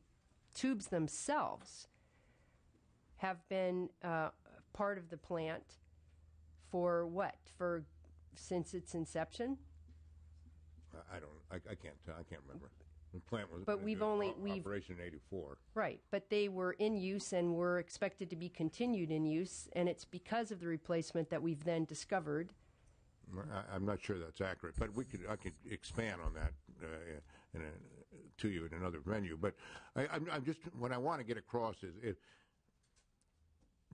tubes themselves have been part of the plant for what? Since its inception? I can't remember. The plant was operation in '84. Right, but they were in use and were expected to be continued in use, and it's because of the replacement that we've then discovered. I'm not sure that's accurate, but I could expand on that to you in another venue. But I'm just what I want to get across is if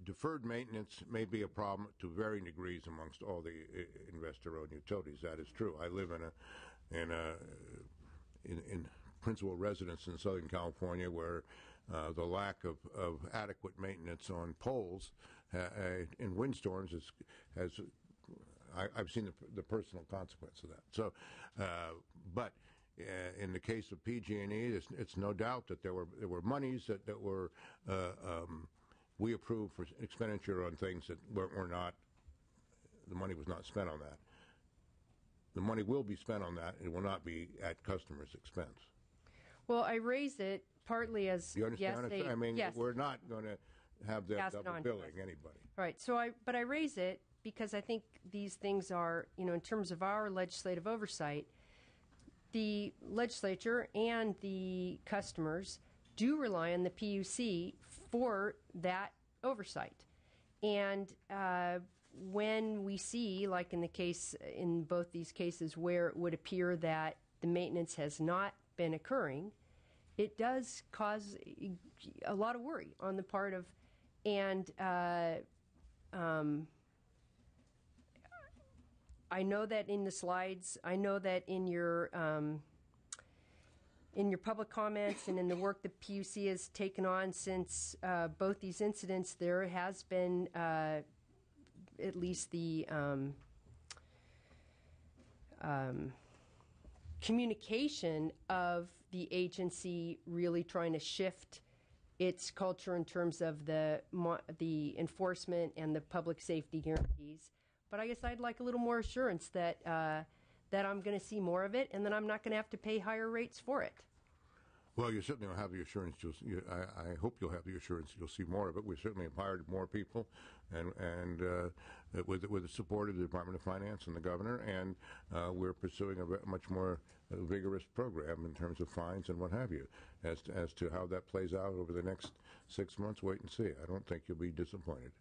deferred maintenance may be a problem to varying degrees amongst all the investor-owned utilities. That is true. I live in principal residence in Southern California, where the lack of adequate maintenance on poles in windstorms I've seen the personal consequence of that. So, but in the case of PG&E, it's no doubt that there were monies that were we approved for expenditure on things that were not. The money was not spent on that. The money will be spent on that. It will not be at customers' expense. Well, I raise it partly as you understand. yes, we're not going to have that double billing anybody. Right. So I raise it because I think these things are, in terms of our legislative oversight, the legislature and the customers do rely on the PUC for that oversight. And when we see, like in both these cases where it would appear that the maintenance has not been occurring, it does cause a lot of worry on the part of, and I know that in the slides, I know that in your in your public comments and in the work the PUC has taken on since both these incidents, there has been at least the communication of the agency really trying to shift its culture in terms of the enforcement and the public safety guarantees. But I guess I'd like a little more assurance that that I'm going to see more of it, and that I'm not going to have to pay higher rates for it. Well, you certainly will have the assurance. I hope you'll have the assurance you'll see more of it. We certainly have hired more people, and with the support of the Department of Finance and the governor, and we're pursuing a much more vigorous program in terms of fines and what have you. As to how that plays out over the next 6 months, wait and see. I don't think you'll be disappointed.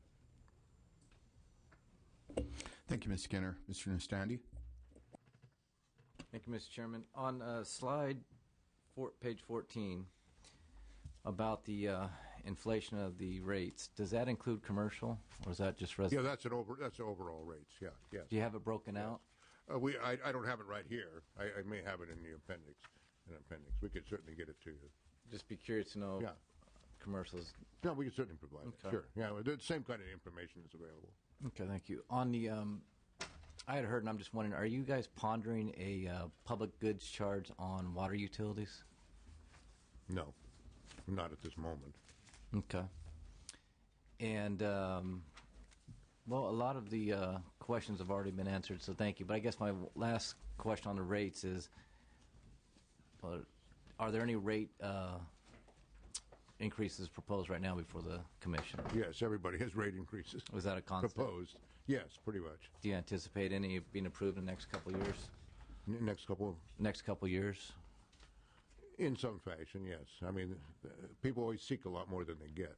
Thank you, Ms. Skinner. Mr. Nastandi? Thank you, Mr. Chairman. On page 14, about the inflation of the rates, does that include commercial, or is that just residential? Yeah, that's overall rates. Yeah. Do you have it broken out? I don't have it right here. I may have it in the appendix. We could certainly get it to you. Just be curious to know. Yeah. Commercials. No, we can certainly provide it. Okay. Sure. Yeah, the same kind of information is available. Okay, thank you. On the, I had heard, and I'm just wondering, are you guys pondering a public goods charge on water utilities? No, not at this moment. Okay. And, well, a lot of the questions have already been answered, so thank you. But I guess my last question on the rates is, are there any rate increases proposed right now before the commission? Yes, everybody has rate increases. Was that a constant? Proposed. Yes, pretty much. Do you anticipate any being approved in the next couple of years? Next couple of years? In some fashion, yes. I mean, people always seek a lot more than they get.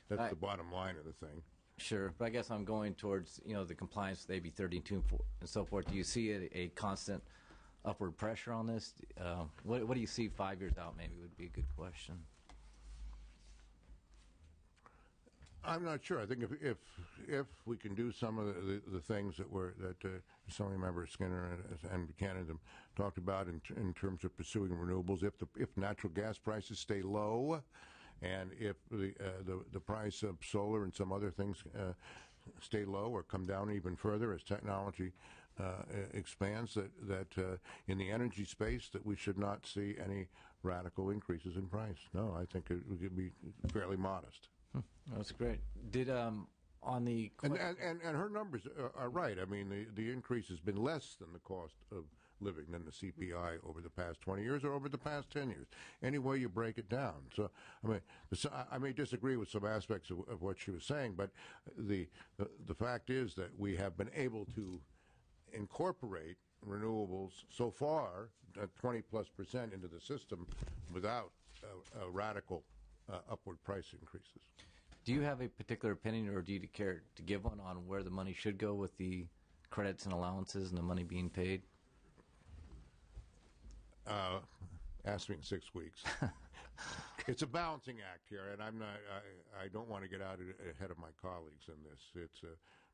That's the bottom line of the thing. Sure, but I guess I'm going towards, the compliance with AB 32 and so forth. Do you see a constant upward pressure on this? What do you see 5 years out, maybe, would be a good question. I'm not sure. I think if we can do some of the things that Assembly Member Skinner and Buchanan talked about in terms of pursuing renewables, if natural gas prices stay low, and if the price of solar and some other things stay low or come down even further as technology expands, that in the energy space that we should not see any radical increases in price. No, I think it would be fairly modest. That's great. Did on the and her numbers are right. I mean, the increase has been less than the cost of living than the CPI over the past 20 years or over the past 10 years. Any way you break it down. So, I mean, I may disagree with some aspects of what she was saying, but the fact is that we have been able to incorporate renewables so far, 20+% into the system without radical upward price increases. Do you have a particular opinion, or do you care to give one on where the money should go with the credits and allowances and the money being paid? Ask me in 6 weeks. It's a balancing act here, and I don't want to get out ahead of my colleagues in this.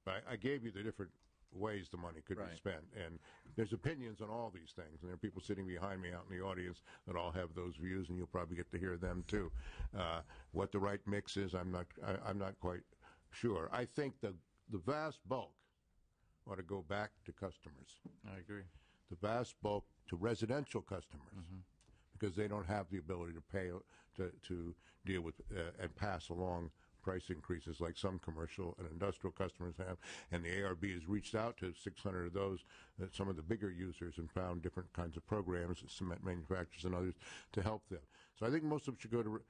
But I gave you the different ways the money could be spent, and there's opinions on all these things, and there are people sitting behind me out in the audience that all have those views, and you'll probably get to hear them too. What the right mix is, I'm not quite sure. I think the vast bulk ought to go back to customers. I agree. The vast bulk to residential customers, because they don't have the ability to pay to deal with and pass along price increases like some commercial and industrial customers have, and the ARB has reached out to 600 of those, some of the bigger users, and found different kinds of programs, cement manufacturers and others, to help them. So I think most of it should go to,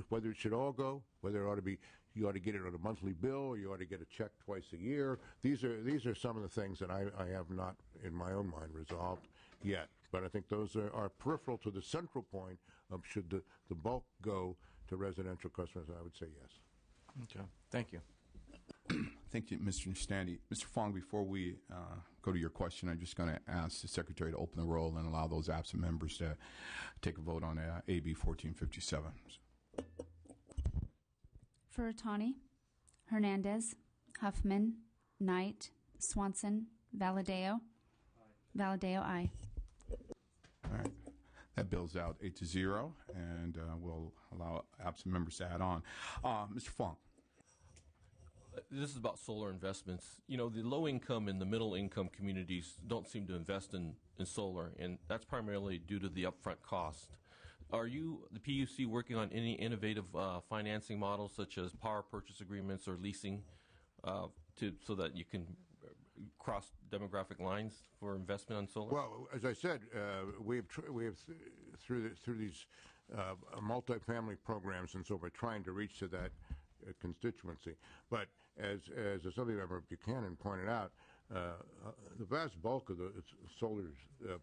whether it should all go, whether it ought to be, you ought to get it on a monthly bill, or you ought to get a check twice a year. These are some of the things that I have not, in my own mind, resolved yet. But I think those are peripheral to the central point of should the bulk go to residential customers. I would say yes. Okay. Thank you. Thank you, Mr. Nastandi. Mr. Fong, before we go to your question, I'm just going to ask the Secretary to open the roll and allow those absent members to take a vote on AB 1457. Furutani, Hernandez, Huffman, Knight, Swanson, Valadeo. Valadeo, aye. All right. That bill's out 8-0, and we'll allow absent members to add on. Mr. Fong. This is about solar investments. You know, the low income and the middle income communities don't seem to invest in solar, and that's primarily due to the upfront cost. Are you, the PUC, working on any innovative financing models such as power purchase agreements or leasing so that you can cross demographic lines for investment on solar? Well, as I said, we have through these multifamily programs and so we're trying to reach to that constituency. But as Assembly Member Buchanan pointed out, the vast bulk of the solar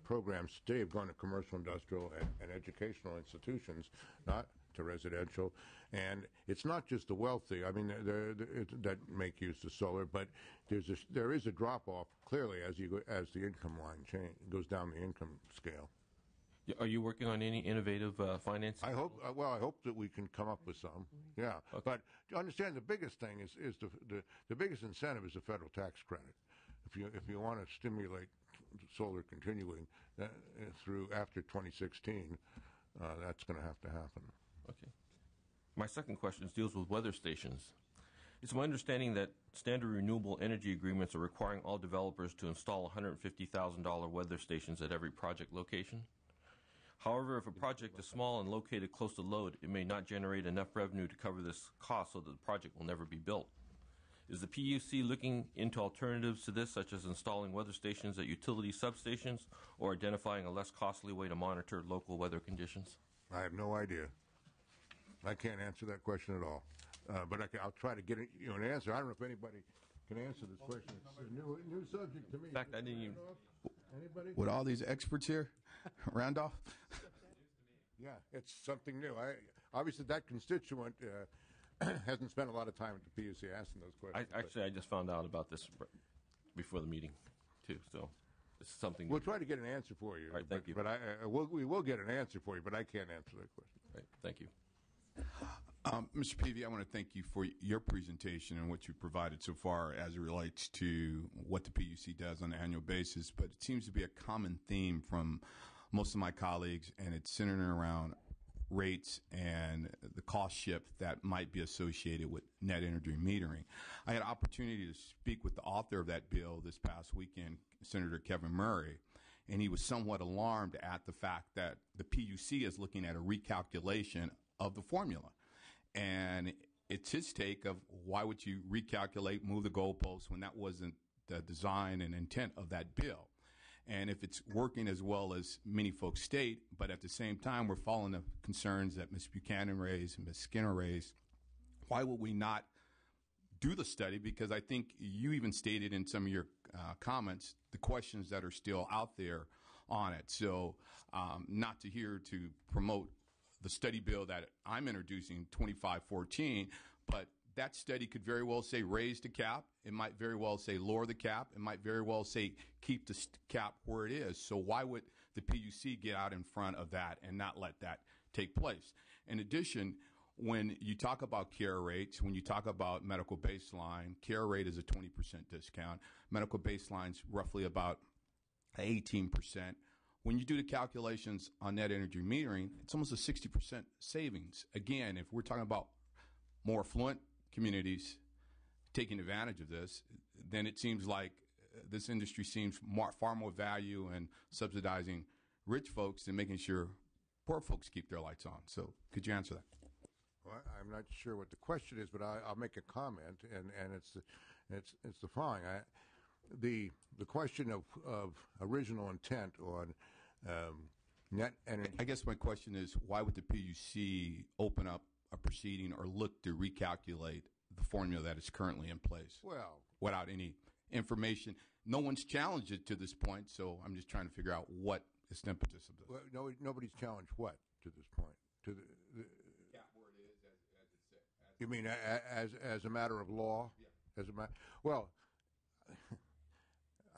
programs today have gone to commercial, industrial, and educational institutions, not to residential. And it's not just the wealthy. I mean, that make use of solar, but there is a drop off clearly as the income line goes down the income scale. Are you working on any innovative financing? I hope. Well, I hope that we can come up with some. Yeah, okay. But to understand, the biggest thing is the biggest incentive is the federal tax credit. If you want to stimulate solar continuing through after 2016, that's going to have to happen. Okay. My second question deals with weather stations. It's my understanding that standard renewable energy agreements are requiring all developers to install $150,000 weather stations at every project location. However, if a project is small and located close to load, it may not generate enough revenue to cover this cost, so that the project will never be built. Is the PUC looking into alternatives to this, such as installing weather stations at utility substations or identifying a less costly way to monitor local weather conditions? I have no idea. I can't answer that question at all. But I'll try to get an answer. I don't know if anybody can answer this question. It's a new subject to me. In fact, I didn't even... Anybody? With all these experts here, Randolph? Yeah, it's something new. Obviously, that constituent hasn't spent a lot of time at the PUC asking those questions. I just found out about this before the meeting, too, so it's something... We'll try to get an answer for you. All right, thank you. But we will get an answer for you, but I can't answer that question. All right, thank you. Mr. Peavy, I want to thank you for your presentation and what you've provided so far as it relates to what the PUC does on an annual basis, but it seems to be a common theme from most of my colleagues, and it's centered around rates and the cost shift that might be associated with net energy metering. I had an opportunity to speak with the author of that bill this past weekend, Senator Kevin Murray, and he was somewhat alarmed at the fact that the PUC is looking at a recalculation of the formula. And it's his take of why would you recalculate, move the goalposts when that wasn't the design and intent of that bill. And if it's working as well as many folks state, but at the same time we're following the concerns that Ms. Buchanan raised and Ms. Skinner raised, why would we not do the study? Because I think you even stated in some of your comments the questions that are still out there on it. So not to promote the study bill that I'm introducing, 2514, but that study could very well say raise the cap. It might very well say lower the cap. It might very well say keep the cap where it is. So why would the PUC get out in front of that and not let that take place? In addition, when you talk about care rates, when you talk about medical baseline, care rate is a 20% discount. Medical baseline's roughly about 18%. When you do the calculations on net energy metering, it's almost a 60% savings. Again, if we're talking about more affluent communities taking advantage of this, then it seems like this industry seems far more value in subsidizing rich folks than making sure poor folks keep their lights on. So could you answer that? Well, I'm not sure what the question is, but I'll make a comment, and it's the following. The question of original intent on net energy. I guess my question is, why would the PUC open up a proceeding or look to recalculate the formula that is currently in place? Well, without any information. No one's challenged it to this point, so I'm just trying to figure out what is the impetus of this. Well, nobody's challenged what to this point? To the where it is as it said. You mean as a matter of law? Yeah. Well,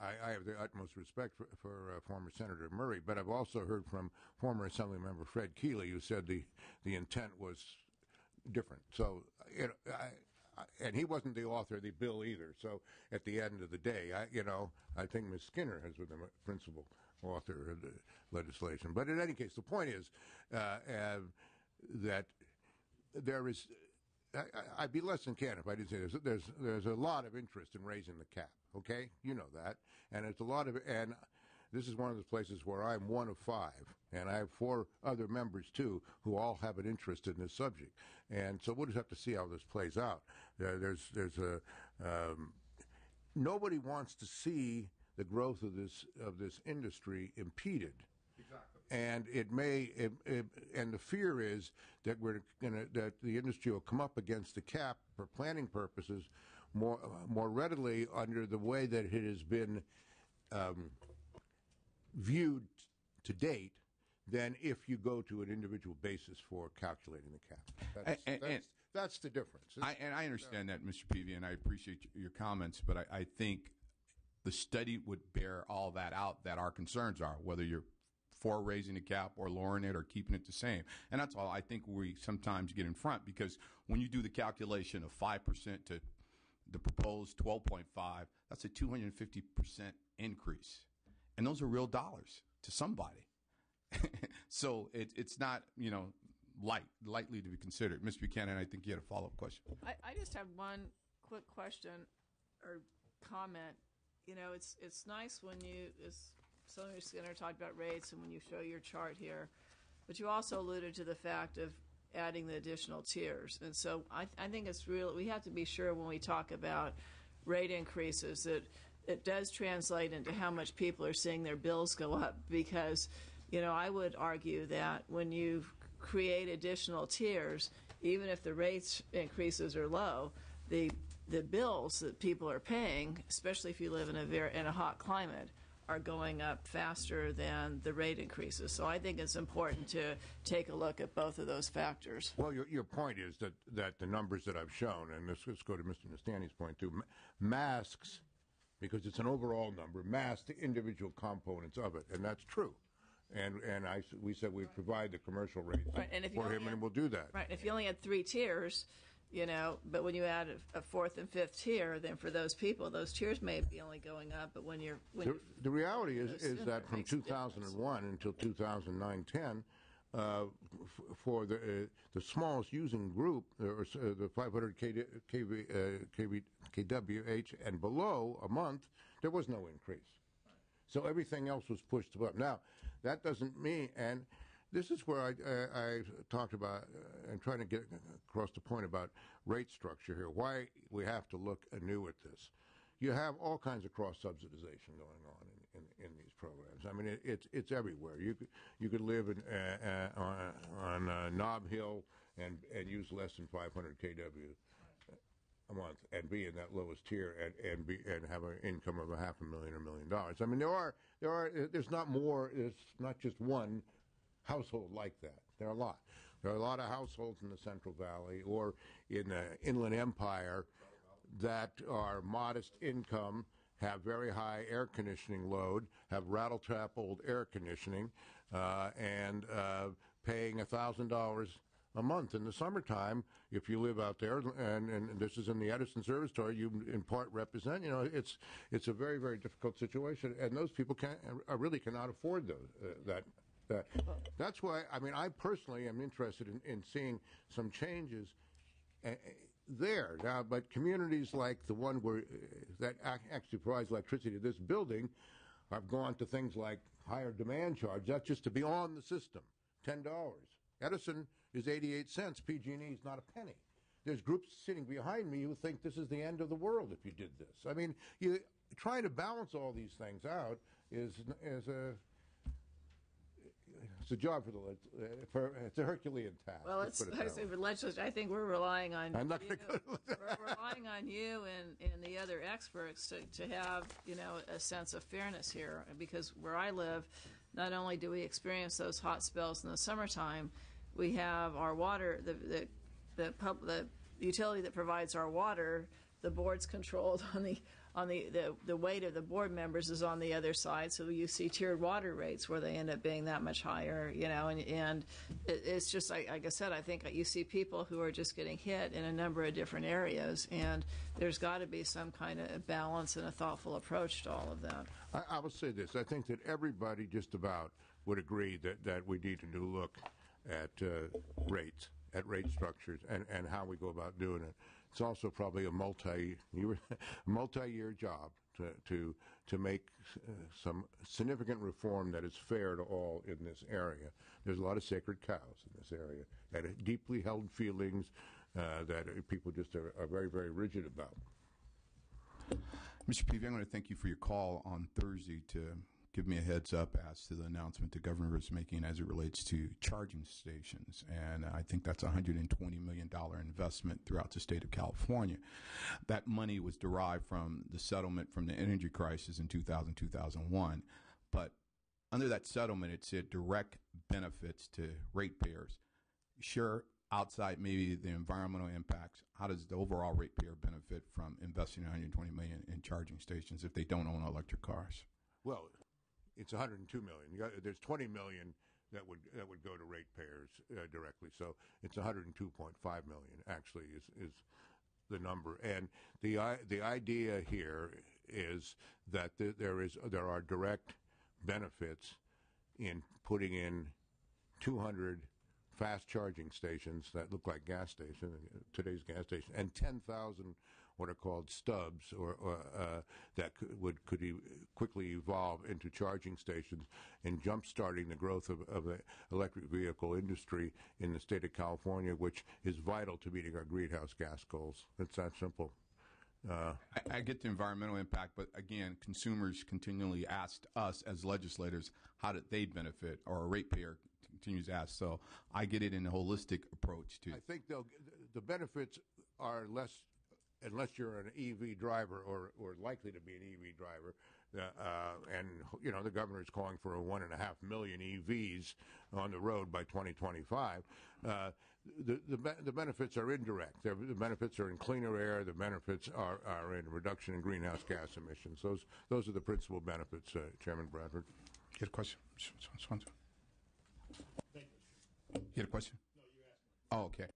I have the utmost respect for former Senator Murray, but I've also heard from former Assemblymember Fred Keeley, who said the intent was different. So, and he wasn't the author of the bill either. So, at the end of the day, I think Ms. Skinner has been the principal author of the legislation. But in any case, the point is that there is. I'd be less than candid if I didn't say there's a lot of interest in raising the cap. Okay, you know that, and it's a lot of, and this is one of the places where I'm one of 5, and I have 4 other members too who all have an interest in this subject, and so we'll just have to see how this plays out. There's nobody wants to see the growth of this industry impeded. And and the fear is that that the industry will come up against the cap for planning purposes more readily under the way that it has been viewed to date than if you go to an individual basis for calculating the cap. That's the difference. I understand that, Mr. Peavy, and I appreciate your comments, but I think the study would bear all that out, that our concerns are, whether you're for raising the cap or lowering it or keeping it the same. And that's all I think we sometimes get in front, because when you do the calculation of 5% to the proposed 12.5, that's a 250% increase. And those are real dollars to somebody. So it's not, lightly to be considered. Ms. Buchanan, I think you had a follow-up question. I just have one quick question or comment. It's nice when as Senator Skinner talked about rates and when you show your chart here, but you also alluded to the fact of adding the additional tiers. And so I think it's real. We have to be sure when we talk about rate increases that it does translate into how much people are seeing their bills go up, because, I would argue that when you create additional tiers, even if the rates increases are low, the bills that people are paying, especially if you live in a hot climate, are going up faster than the rate increases. So I think it's important to take a look at both of those factors. Well, your point is that the numbers that I've shown, and let's go to Mr. Nastani's point too, masks, because it's an overall number, masks the individual components of it, and that's true. And we said we'd provide the commercial rates for him, and we'll do that. Right. If you only had 3 tiers, but when you add a 4th and 5th tier, then for those people, those tiers may be only going up. But the reality is that from 2001 until 2009-10, for the smallest using group, or the 500 kWh and below a month, there was no increase. So everything else was pushed up. Now, that doesn't mean, and this is where I talked about and trying to get across the point about rate structure here, why we have to look anew at this. You have all kinds of cross-subsidization going on in these programs. I mean, it's everywhere. You could live on Nob Hill and use less than 500 kW a month and be in that lowest tier and have an income of $500,000 or $1 million. I mean, there's not just one household like that. There are a lot. There are a lot of households in the Central Valley or in the Inland Empire that are modest income, have very high air conditioning load, have rattle-trap old air conditioning, and paying $1,000 a month in the summertime. If you live out there, and this is in the Edison Service Territory, you in part represent. It's a very, very difficult situation, and those people really cannot afford that. That's why, I personally am interested in seeing some changes there now. But communities like the one that actually provides electricity to this building have gone to things like higher demand charge. That's just to be on the system, $10. Edison is 88 cents. PG&E is not a penny. There's groups sitting behind me who think this is the end of the world if you did this. I mean, you trying to balance all these things out is it's a job it's a Herculean task. Well, I think we're relying on I'm not going to go we're relying on you and the other experts to have a sense of fairness here, because where I live, not only do we experience those hot spells in the summertime, we have our water, the utility that provides our water, the board's controlled the weight of the board members is on the other side. So you see tiered water rates where they end up being that much higher, and it's just like I said, I think you see people who are just getting hit in a number of different areas, and there's got to be some kind of balance and a thoughtful approach to all of that. I will say this: I think that everybody just about would agree that we need a new look at rates, at rate structures, and how we go about doing it. It's also probably a multi-year job to make some significant reform that is fair to all in this area. There's a lot of sacred cows in this area that are deeply held feelings that people just are very, very rigid about. Mr. Peavy, I'm going to thank you for your call on Thursday to give me a heads up as to the announcement the governor is making as it relates to charging stations. And I think that's a $120 million investment throughout the state of California. That money was derived from the settlement from the energy crisis in 2000-2001. But under that settlement, it said direct benefits to ratepayers. Sure, outside maybe the environmental impacts, how does the overall ratepayer benefit from investing $120 million in charging stations if they don't own electric cars? Well, it's $102 million. There's $20 million that would go to ratepayers directly. So it's $102.5 million. Actually, is the number. And the idea here is that there are direct benefits in putting in 200 fast charging stations that look like gas stations, today's gas station, and 10,000 what are called stubs, or that could quickly evolve into charging stations and jump-starting the growth of the electric vehicle industry in the state of California, which is vital to meeting our greenhouse gas goals. It's that simple. I get the environmental impact, but again, consumers continually ask us as legislators, how did they benefit, or a ratepayer continues to ask. So I get it in a holistic approach too. I think the benefits are less, unless you're an EV driver or likely to be an EV driver, and the governor is calling for 1.5 million EVs on the road by 2025. The benefits are indirect. The benefits are in cleaner air. The benefits are in reduction in greenhouse gas emissions. Those are the principal benefits, Chairman Bradford. You had a question, Swanson? You had a question? Oh, okay.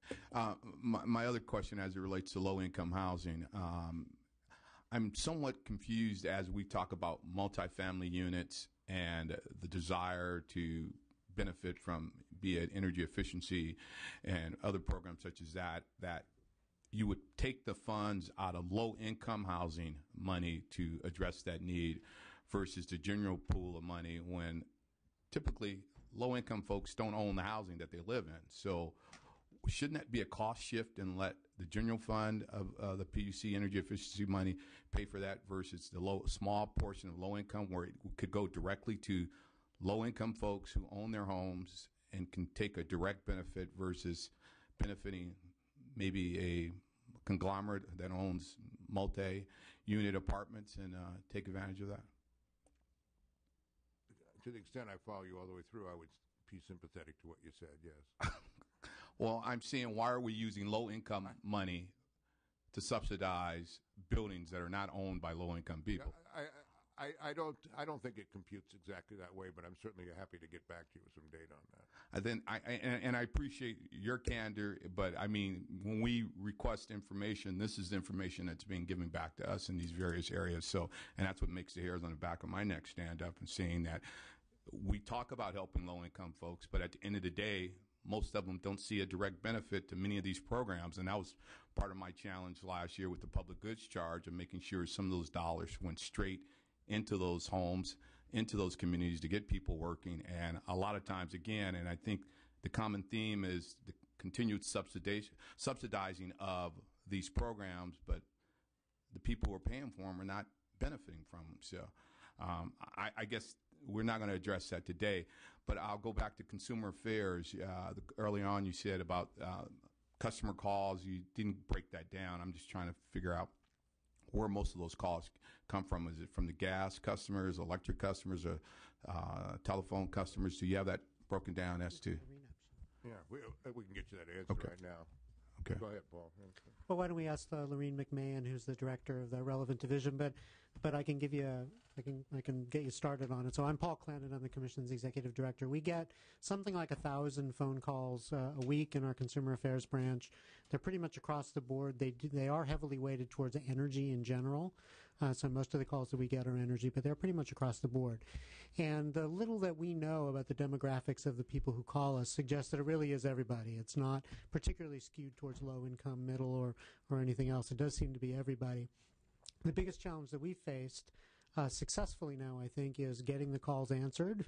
My other question as it relates to low-income housing, I'm somewhat confused as we talk about multifamily units and the desire to benefit from, be it energy efficiency and other programs such as that you would take the funds out of low-income housing money to address that need versus the general pool of money when typically low-income folks don't own the housing that they live in. So shouldn't that be a cost shift and let the general fund of the PUC energy efficiency money pay for that versus the small portion of low income where it could go directly to low income folks who own their homes and can take a direct benefit versus benefiting maybe a conglomerate that owns multi-unit apartments and take advantage of that? To the extent I follow you all the way through, I would be sympathetic to what you said, yes. Well, I'm saying, why are we using low-income money to subsidize buildings that are not owned by low-income people? I don't think it computes exactly that way, but I'm certainly happy to get back to you with some data on that. And I appreciate your candor, but I mean, when we request information, this is information that's being given back to us in these various areas. So, and that's what makes the hairs on the back of my neck stand up and saying that we talk about helping low-income folks, but at the end of the day, most of them don't see a direct benefit to many of these programs. And that was part of my challenge last year with the public goods charge of making sure some of those dollars went straight into those homes, into those communities to get people working. And a lot of times, again, and I think the common theme is the continued subsidizing of these programs, but the people who are paying for them are not benefiting from them. So I guess we're not going to address that today, but I'll go back to consumer affairs. Early on, you said about customer calls. You didn't break that down. I'm just trying to figure out where most of those calls come from. Is it from the gas customers, electric customers, or telephone customers? Do you have that broken down as to? Yeah, we can get you that answer right now. Okay. Go ahead, Paul. Well, why don't we ask Lorene McMahon, who's the director of the relevant division, but I can give you I can get you started on it. So I'm Paul Clanton. I'm the Commission's executive director. We get something like 1,000 phone calls a week in our consumer affairs branch. They're pretty much across the board. They are heavily weighted towards energy in general. So most of the calls that we get are energy, but they're pretty much across the board. And the little that we know about the demographics of the people who call us suggests that it really is everybody. It's not particularly skewed towards low income, middle, or anything else. It does seem to be everybody. The biggest challenge that we've faced successfully now, I think, is getting the calls answered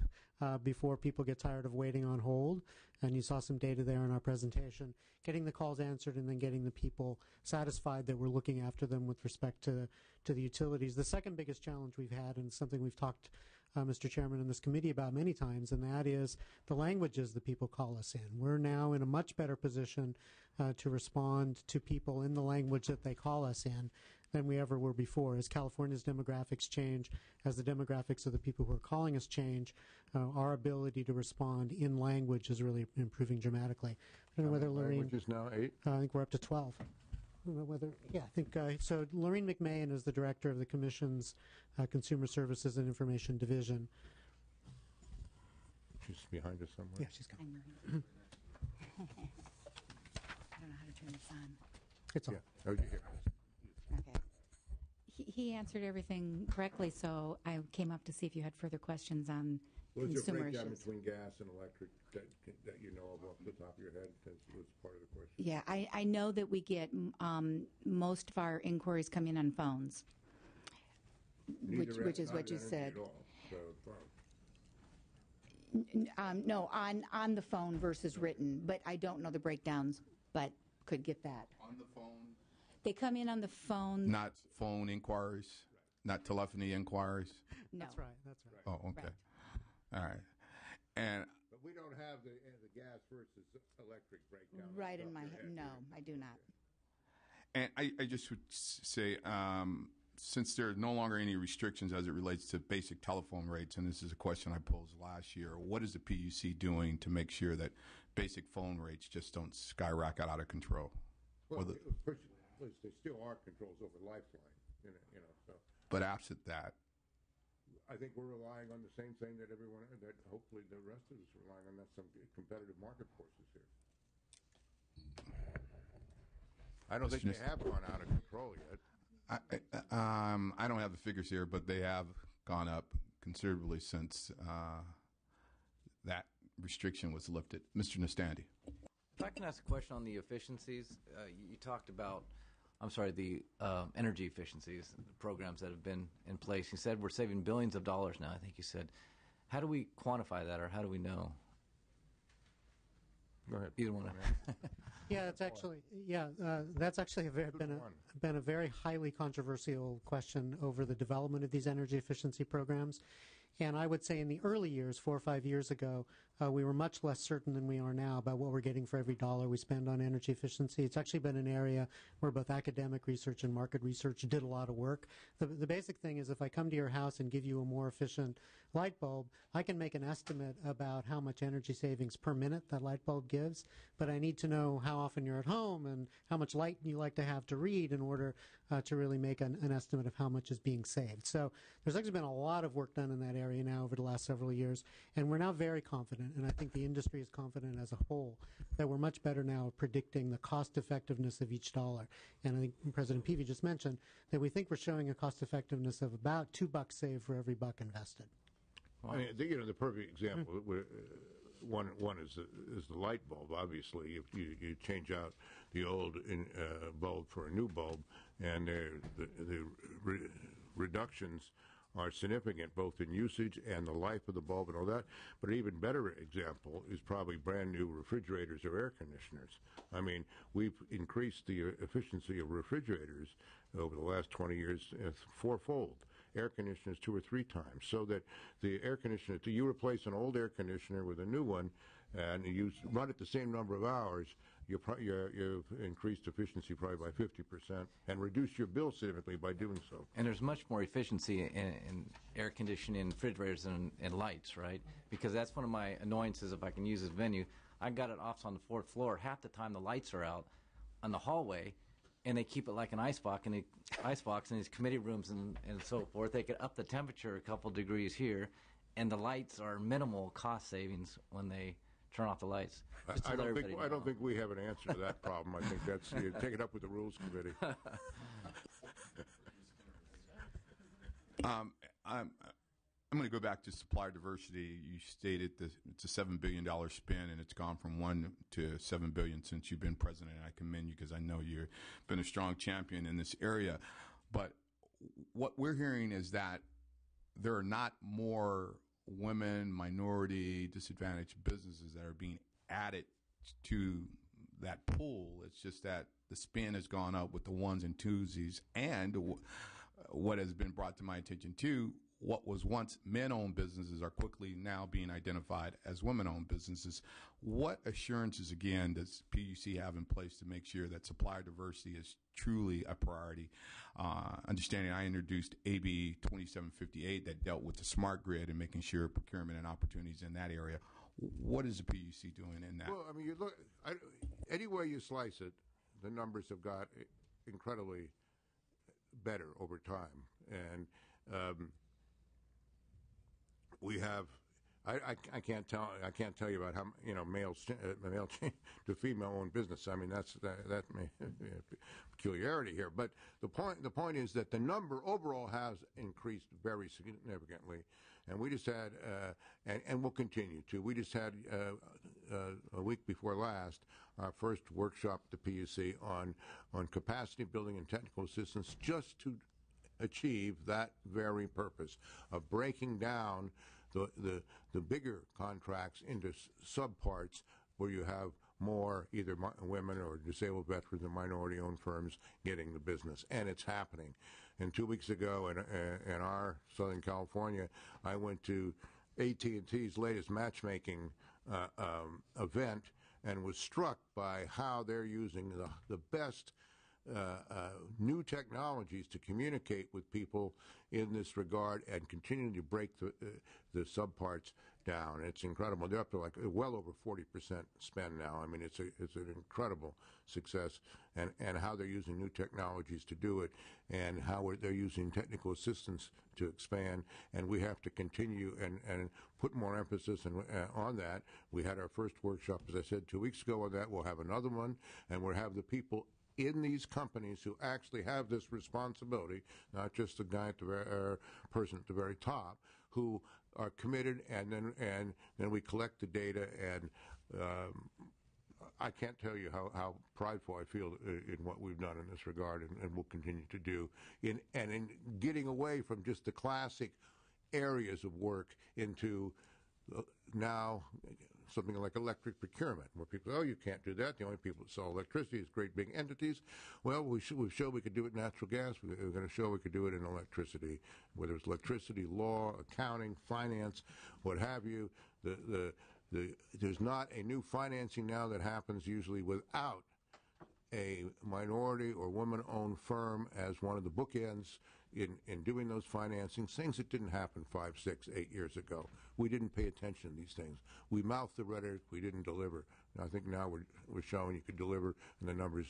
before people get tired of waiting on hold. And you saw some data there in our presentation. Getting the calls answered and then getting the people satisfied that we're looking after them with respect to the utilities. The second biggest challenge we've had, and something we've talked, Mr. Chairman, in this committee about many times, and that is the languages that people call us in. We're now in a much better position to respond to people in the language that they call us in than we ever were before. As California's demographics change, as the demographics of the people who are calling us change, our ability to respond in language is really improving dramatically. I don't know whether Lorene... Languages now 8? I think we're up to 12. I don't know whether... Yeah, I think... so Lorene McMahon is the director of the Commission's Consumer Services and Information Division. She's behind us somewhere. Yeah, she's coming. I don't know how to turn this on. It's on. Yeah. Oh, you hear. Okay. He answered everything correctly, so I came up to see if you had further questions on Was there a consumer breakdown issues. between gas and electric that you know of off the top of your head? That was part of the question. Yeah, I know that we get most of our inquiries come in on phones, which is what you said. At all, so, No, on the phone versus written, but I don't know the breakdowns, but could get that. On the phone? They come in on the phone. Not phone inquiries? Not telephony inquiries? No. That's right. That's right. Oh, okay. Right. All right. And but we don't have the gas versus electric breakdown. Right in my head. No, I do not. And I just would say, since there are no longer any restrictions as it relates to basic telephone rates, and this is a question I posed last year, what is the PUC doing to make sure that basic phone rates just don't skyrocket out of control? Well, there still are controls over Lifeline, so. But absent that, I think we're relying on the same thing that hopefully the rest of us are relying on. That's some competitive market forces here. I don't think they have gone out of control yet. I don't have the figures here, but they have gone up considerably since that restriction was lifted. Mr. Nastandi. If I can ask a question on the efficiencies, you talked about, the energy efficiencies, the programs that have been in place. You said we're saving billions of dollars now, I think you said. How do we quantify that, or how do we know? Go ahead. Either one. Yeah, that's actually been a very highly controversial question over the development of these energy efficiency programs. And I would say in the early years, 4 or 5 years ago, we were much less certain than we are now about what we're getting for every dollar we spend on energy efficiency. It's actually been an area where both academic research and market research did a lot of work. The basic thing is if I come to your house and give you a more efficient light bulb, I can make an estimate about how much energy savings per minute that light bulb gives, but I need to know how often you're at home and how much light you like to have to read in order to really make an estimate of how much is being saved. So there's actually been a lot of work done in that area now over the last several years, and we're now very confident, and I think the industry is confident as a whole, that we're much better now at predicting the cost effectiveness of each dollar. And I think President Peavy just mentioned that we think we're showing a cost effectiveness of about $2 saved for every buck invested. I mean, the perfect example, one is the light bulb. Obviously, if you change out the old bulb for a new bulb, and the reductions are significant both in usage and the life of the bulb and all that. But an even better example is probably brand new refrigerators or air conditioners. I mean, we've increased the efficiency of refrigerators over the last 20 years fourfold. Air conditioners 2 or 3 times, so that the air conditioner, you replace an old air conditioner with a new one, and you run it the same number of hours, you've increased efficiency probably by 50% and reduced your bill significantly by doing so. And there's much more efficiency in air conditioning, refrigerators, and lights, right? Because that's one of my annoyances if I can use this venue. I got it off on the 4th floor. Half the time the lights are out. on the hallway, and they keep it like an icebox in these committee rooms and so forth. They could up the temperature a couple degrees here, and the lights are minimal cost savings when they turn off the lights. I don't think we have an answer to that problem. I think that's you take it up with the Rules Committee. I'm going to go back to supplier diversity. You stated that it's a $7 billion spend, and it's gone from $1 to $7 billion since you've been president. I commend you because I know you've been a strong champion in this area. But what we're hearing is that there are not more women, minority, disadvantaged businesses that are being added to that pool. It's just that the spend has gone up with the ones and twosies, and what has been brought to my attention too, what was once men-owned businesses are quickly now being identified as women-owned businesses. What assurances, again, does PUC have in place to make sure that supplier diversity is truly a priority? Understanding I introduced AB 2758 that dealt with the smart grid and making sure procurement and opportunities in that area. What is the PUC doing in that? Well, I mean, you look any way you slice it, the numbers have got incredibly better over time, and we have. I can't tell you about how male to female owned business. I mean that may be a peculiarity here, but the point is that the number overall has increased very significantly, and we just had and will continue to. We just had a week before last our first workshop at the PUC on capacity building and technical assistance, just to achieve that very purpose of breaking down the bigger contracts into subparts where you have more either women or disabled veterans and minority-owned firms getting the business, and it's happening. And 2 weeks ago in our Southern California, I went to AT&T's latest matchmaking event and was struck by how they're using the best new technologies to communicate with people in this regard and continue to break the subparts down. It's incredible. They're up to like well over 40% spend now. I mean, it's an incredible success, and how they're using new technologies to do it, and how they're using technical assistance to expand. And we have to continue and put more emphasis on that. We had our first workshop, as I said, 2 weeks ago on that. We'll have another one, and we'll have the people in these companies who actually have this responsibility, not just the guy at the person at the very top, who are committed, and then we collect the data, and I can't tell you how prideful I feel in what we've done in this regard, and will continue to do, in getting away from just the classic areas of work into now something like electric procurement, where people say, oh, you can't do that. The only people that sell electricity is great big entities. Well, we've shown we could do it in natural gas. We're going to show we could do it in electricity, whether it's electricity, law, accounting, finance, what have you. There's not a new financing now that happens usually without a minority or woman-owned firm as one of the bookends in doing those financings, things that didn't happen 5, 6, 8 years ago. We didn't pay attention to these things. We mouthed the rhetoric, we didn't deliver. And I think now we're showing you could deliver, and the numbers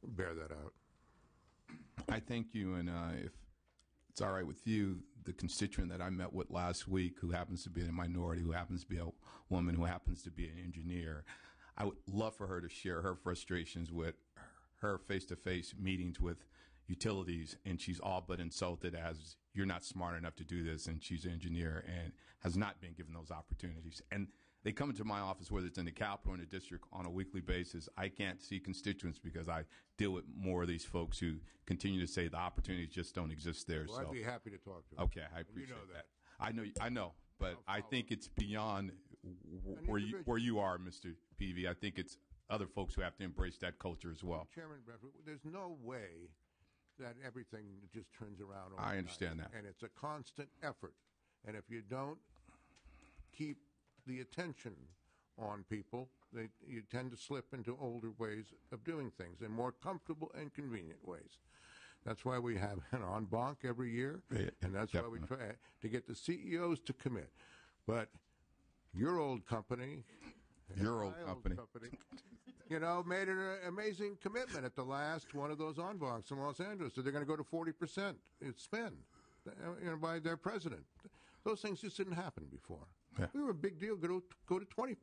bear that out. I thank you, and if it's all right with you, the constituent that I met with last week, who happens to be a minority, who happens to be a woman, who happens to be an engineer, I would love for her to share her frustrations with her face-to-face meetings with utilities, and she's all but insulted as you're not smart enough to do this, and she's an engineer and has not been given those opportunities. And they come into my office, whether it's in the Capitol or in the district, on a weekly basis. I can't see constituents because I deal with more of these folks who continue to say the opportunities just don't exist there. Well, I'd be happy to talk to them. Okay, I appreciate that. I know, but I think it's beyond where you are, Mr. Peavy. I think it's other folks who have to embrace that culture as well. Chairman Bradford, there's no way that everything just turns around overnight. I understand that. And it's a constant effort. And if you don't keep the attention on people, you tend to slip into older ways of doing things and more comfortable and convenient ways. That's why we have an en banc every year, and that's why we try to get the CEOs to commit. But your old company, made an amazing commitment at the last one of those en bancs in Los Angeles that they're going to go to 40% spend by their president. Those things just didn't happen before. Yeah. We were a big deal, go to 20%.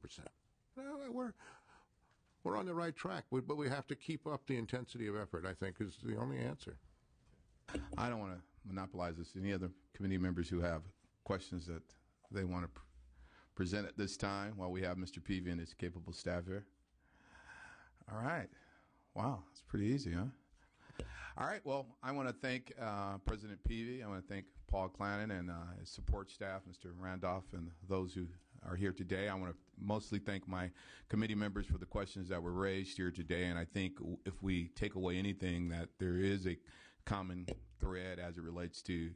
We're on the right track, but we have to keep up the intensity of effort, I think, is the only answer. I don't want to monopolize this. Any other committee members who have questions that they want to present at this time while we have Mr. Peavy and his capable staff here? All right. Wow, that's pretty easy, huh? All right. Well, I want to thank President Peavy. I want to thank Paul Clannon and his support staff, Mr. Randolph, and those who are here today. I want to mostly thank my committee members for the questions that were raised here today. And I think if we take away anything, that there is a common thread as it relates to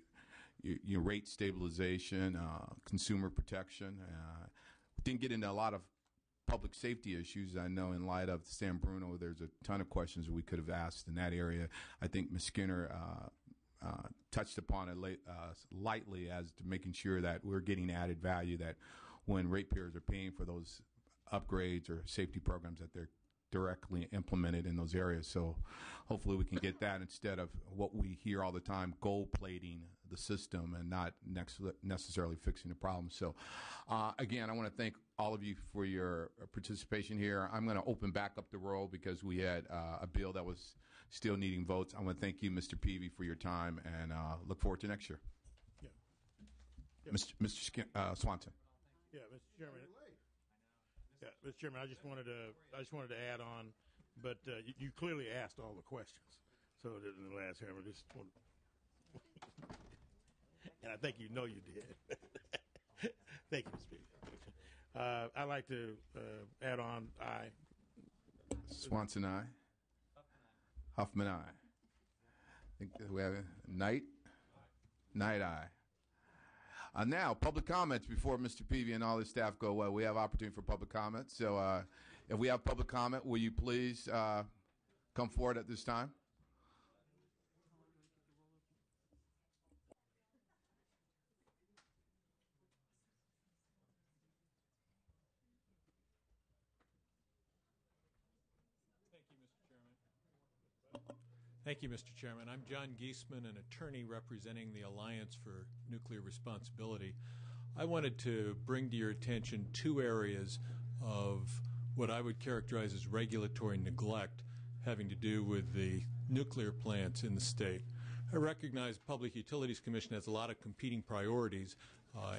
rate stabilization, consumer protection. We didn't get into a lot of public safety issues. I know in light of San Bruno, there's a ton of questions that we could have asked in that area. I think Ms. Skinner touched upon it lightly as to making sure that we're getting added value, that when ratepayers are paying for those upgrades or safety programs, that they're directly implemented in those areas. So hopefully we can get that instead of what we hear all the time, gold plating the system and not necessarily fixing the problem. So again, I want to thank all of you for your participation here. I'm going to open back up the roll because we had a bill that was still needing votes. I want to thank you, Mr. Peavy, for your time, and look forward to next year. Yeah. Mr. Swanson. Yeah, Mr. Chairman. Yeah, Mr. Chairman, I just wanted to add on, but you clearly asked all the questions. So in the last hearing, and I think you did. Thank you, Mr. Speaker. I'd like to add on. Aye. Swanson, aye. Huffman, aye. I think that we have Knight. Knight, aye. Now, public comments before Mr. Peavy and all his staff go away. We have opportunity for public comments. So if we have public comment, will you please come forward at this time? Thank you, Mr. Chairman. I'm John Giesman, an attorney representing the Alliance for Nuclear Responsibility. I wanted to bring to your attention two areas of what I would characterize as regulatory neglect having to do with the nuclear plants in the state. I recognize Public Utilities Commission has a lot of competing priorities,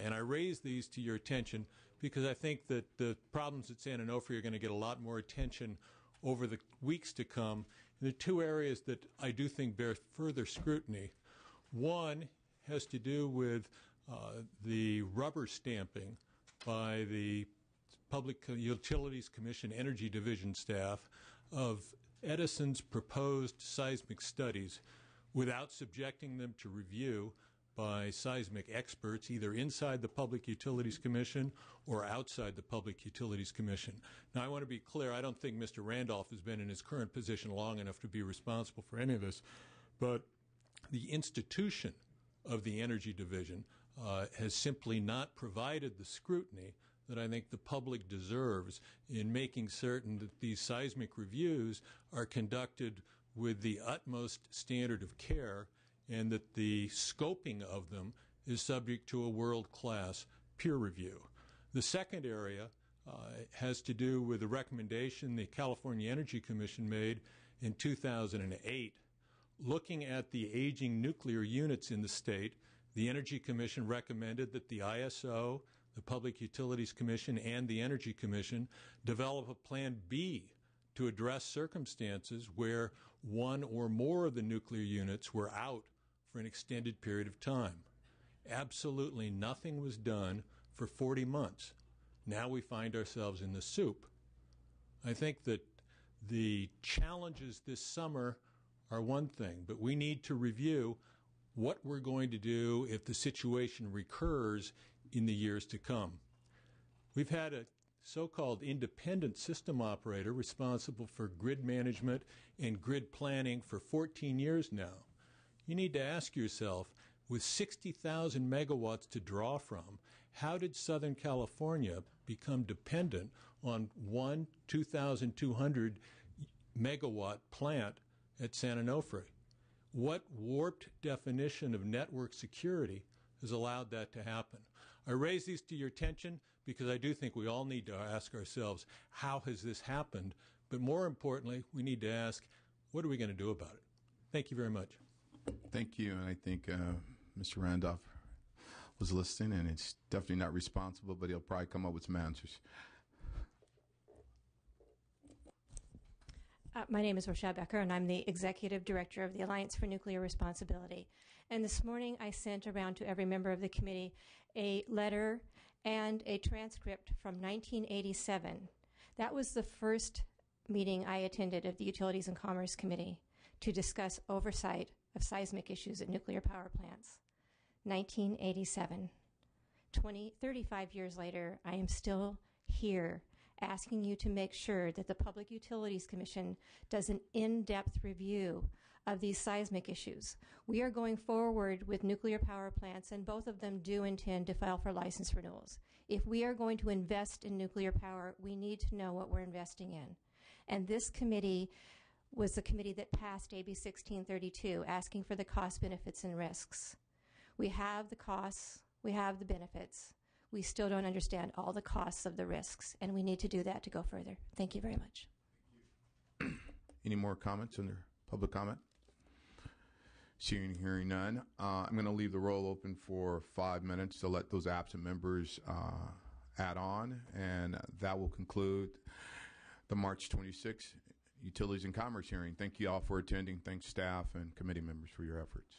and I raise these to your attention because I think that the problems at San Onofre are going to get a lot more attention over the weeks to come. There are two areas that I do think bear further scrutiny. One has to do with the rubber stamping by the Public Utilities Commission Energy Division staff of Edison's proposed seismic studies without subjecting them to review by seismic experts, either inside the Public Utilities Commission or outside the Public Utilities Commission. Now, I want to be clear, I don't think Mr. Randolph has been in his current position long enough to be responsible for any of this, but the institution of the Energy Division has simply not provided the scrutiny that I think the public deserves in making certain that these seismic reviews are conducted with the utmost standard of care and that the scoping of them is subject to a world-class peer review. The second area has to do with the recommendation the California Energy Commission made in 2008. Looking at the aging nuclear units in the state, the Energy Commission recommended that the ISO, the Public Utilities Commission, and the Energy Commission develop a Plan B to address circumstances where one or more of the nuclear units were out for an extended period of time. Absolutely nothing was done for 40 months. Now we find ourselves in the soup. I think that the challenges this summer are one thing, but we need to review what we're going to do if the situation recurs in the years to come. We've had a so-called independent system operator responsible for grid management and grid planning for 14 years now. You need to ask yourself, with 60,000 megawatts to draw from, how did Southern California become dependent on one 2,200 megawatt plant at San Onofre. What warped definition of network security has allowed that to happen? I raise these to your attention because I do think we all need to ask ourselves, how has this happened? But more importantly, we need to ask, what are we going to do about it? Thank you very much. Thank you. And I think Mr. Randolph was listening, and it's definitely not responsible, but he'll probably come up with some answers. My name is Rochelle Becker, and I'm the Executive Director of the Alliance for Nuclear Responsibility. And this morning I sent around to every member of the committee a letter and a transcript from 1987. That was the first meeting I attended of the Utilities and Commerce Committee to discuss oversight of seismic issues at nuclear power plants. 1987. 35 years later, I am still here asking you to make sure that the Public Utilities Commission does an in-depth review of these seismic issues. We are going forward with nuclear power plants, and both of them do intend to file for license renewals. If we are going to invest in nuclear power, we need to know what we're investing in. And this committee was the committee that passed AB 1632, asking for the costs, benefits, and risks. We have the costs, we have the benefits. We still don't understand all the costs of the risks, and we need to do that to go further. Thank you very much. Any more comments under public comment? Seeing and hearing none. I'm going to leave the roll open for 5 minutes to let those absent members add on, and that will conclude the March 26th Utilities and Commerce hearing. Thank you all for attending. Thanks staff and committee members for your efforts.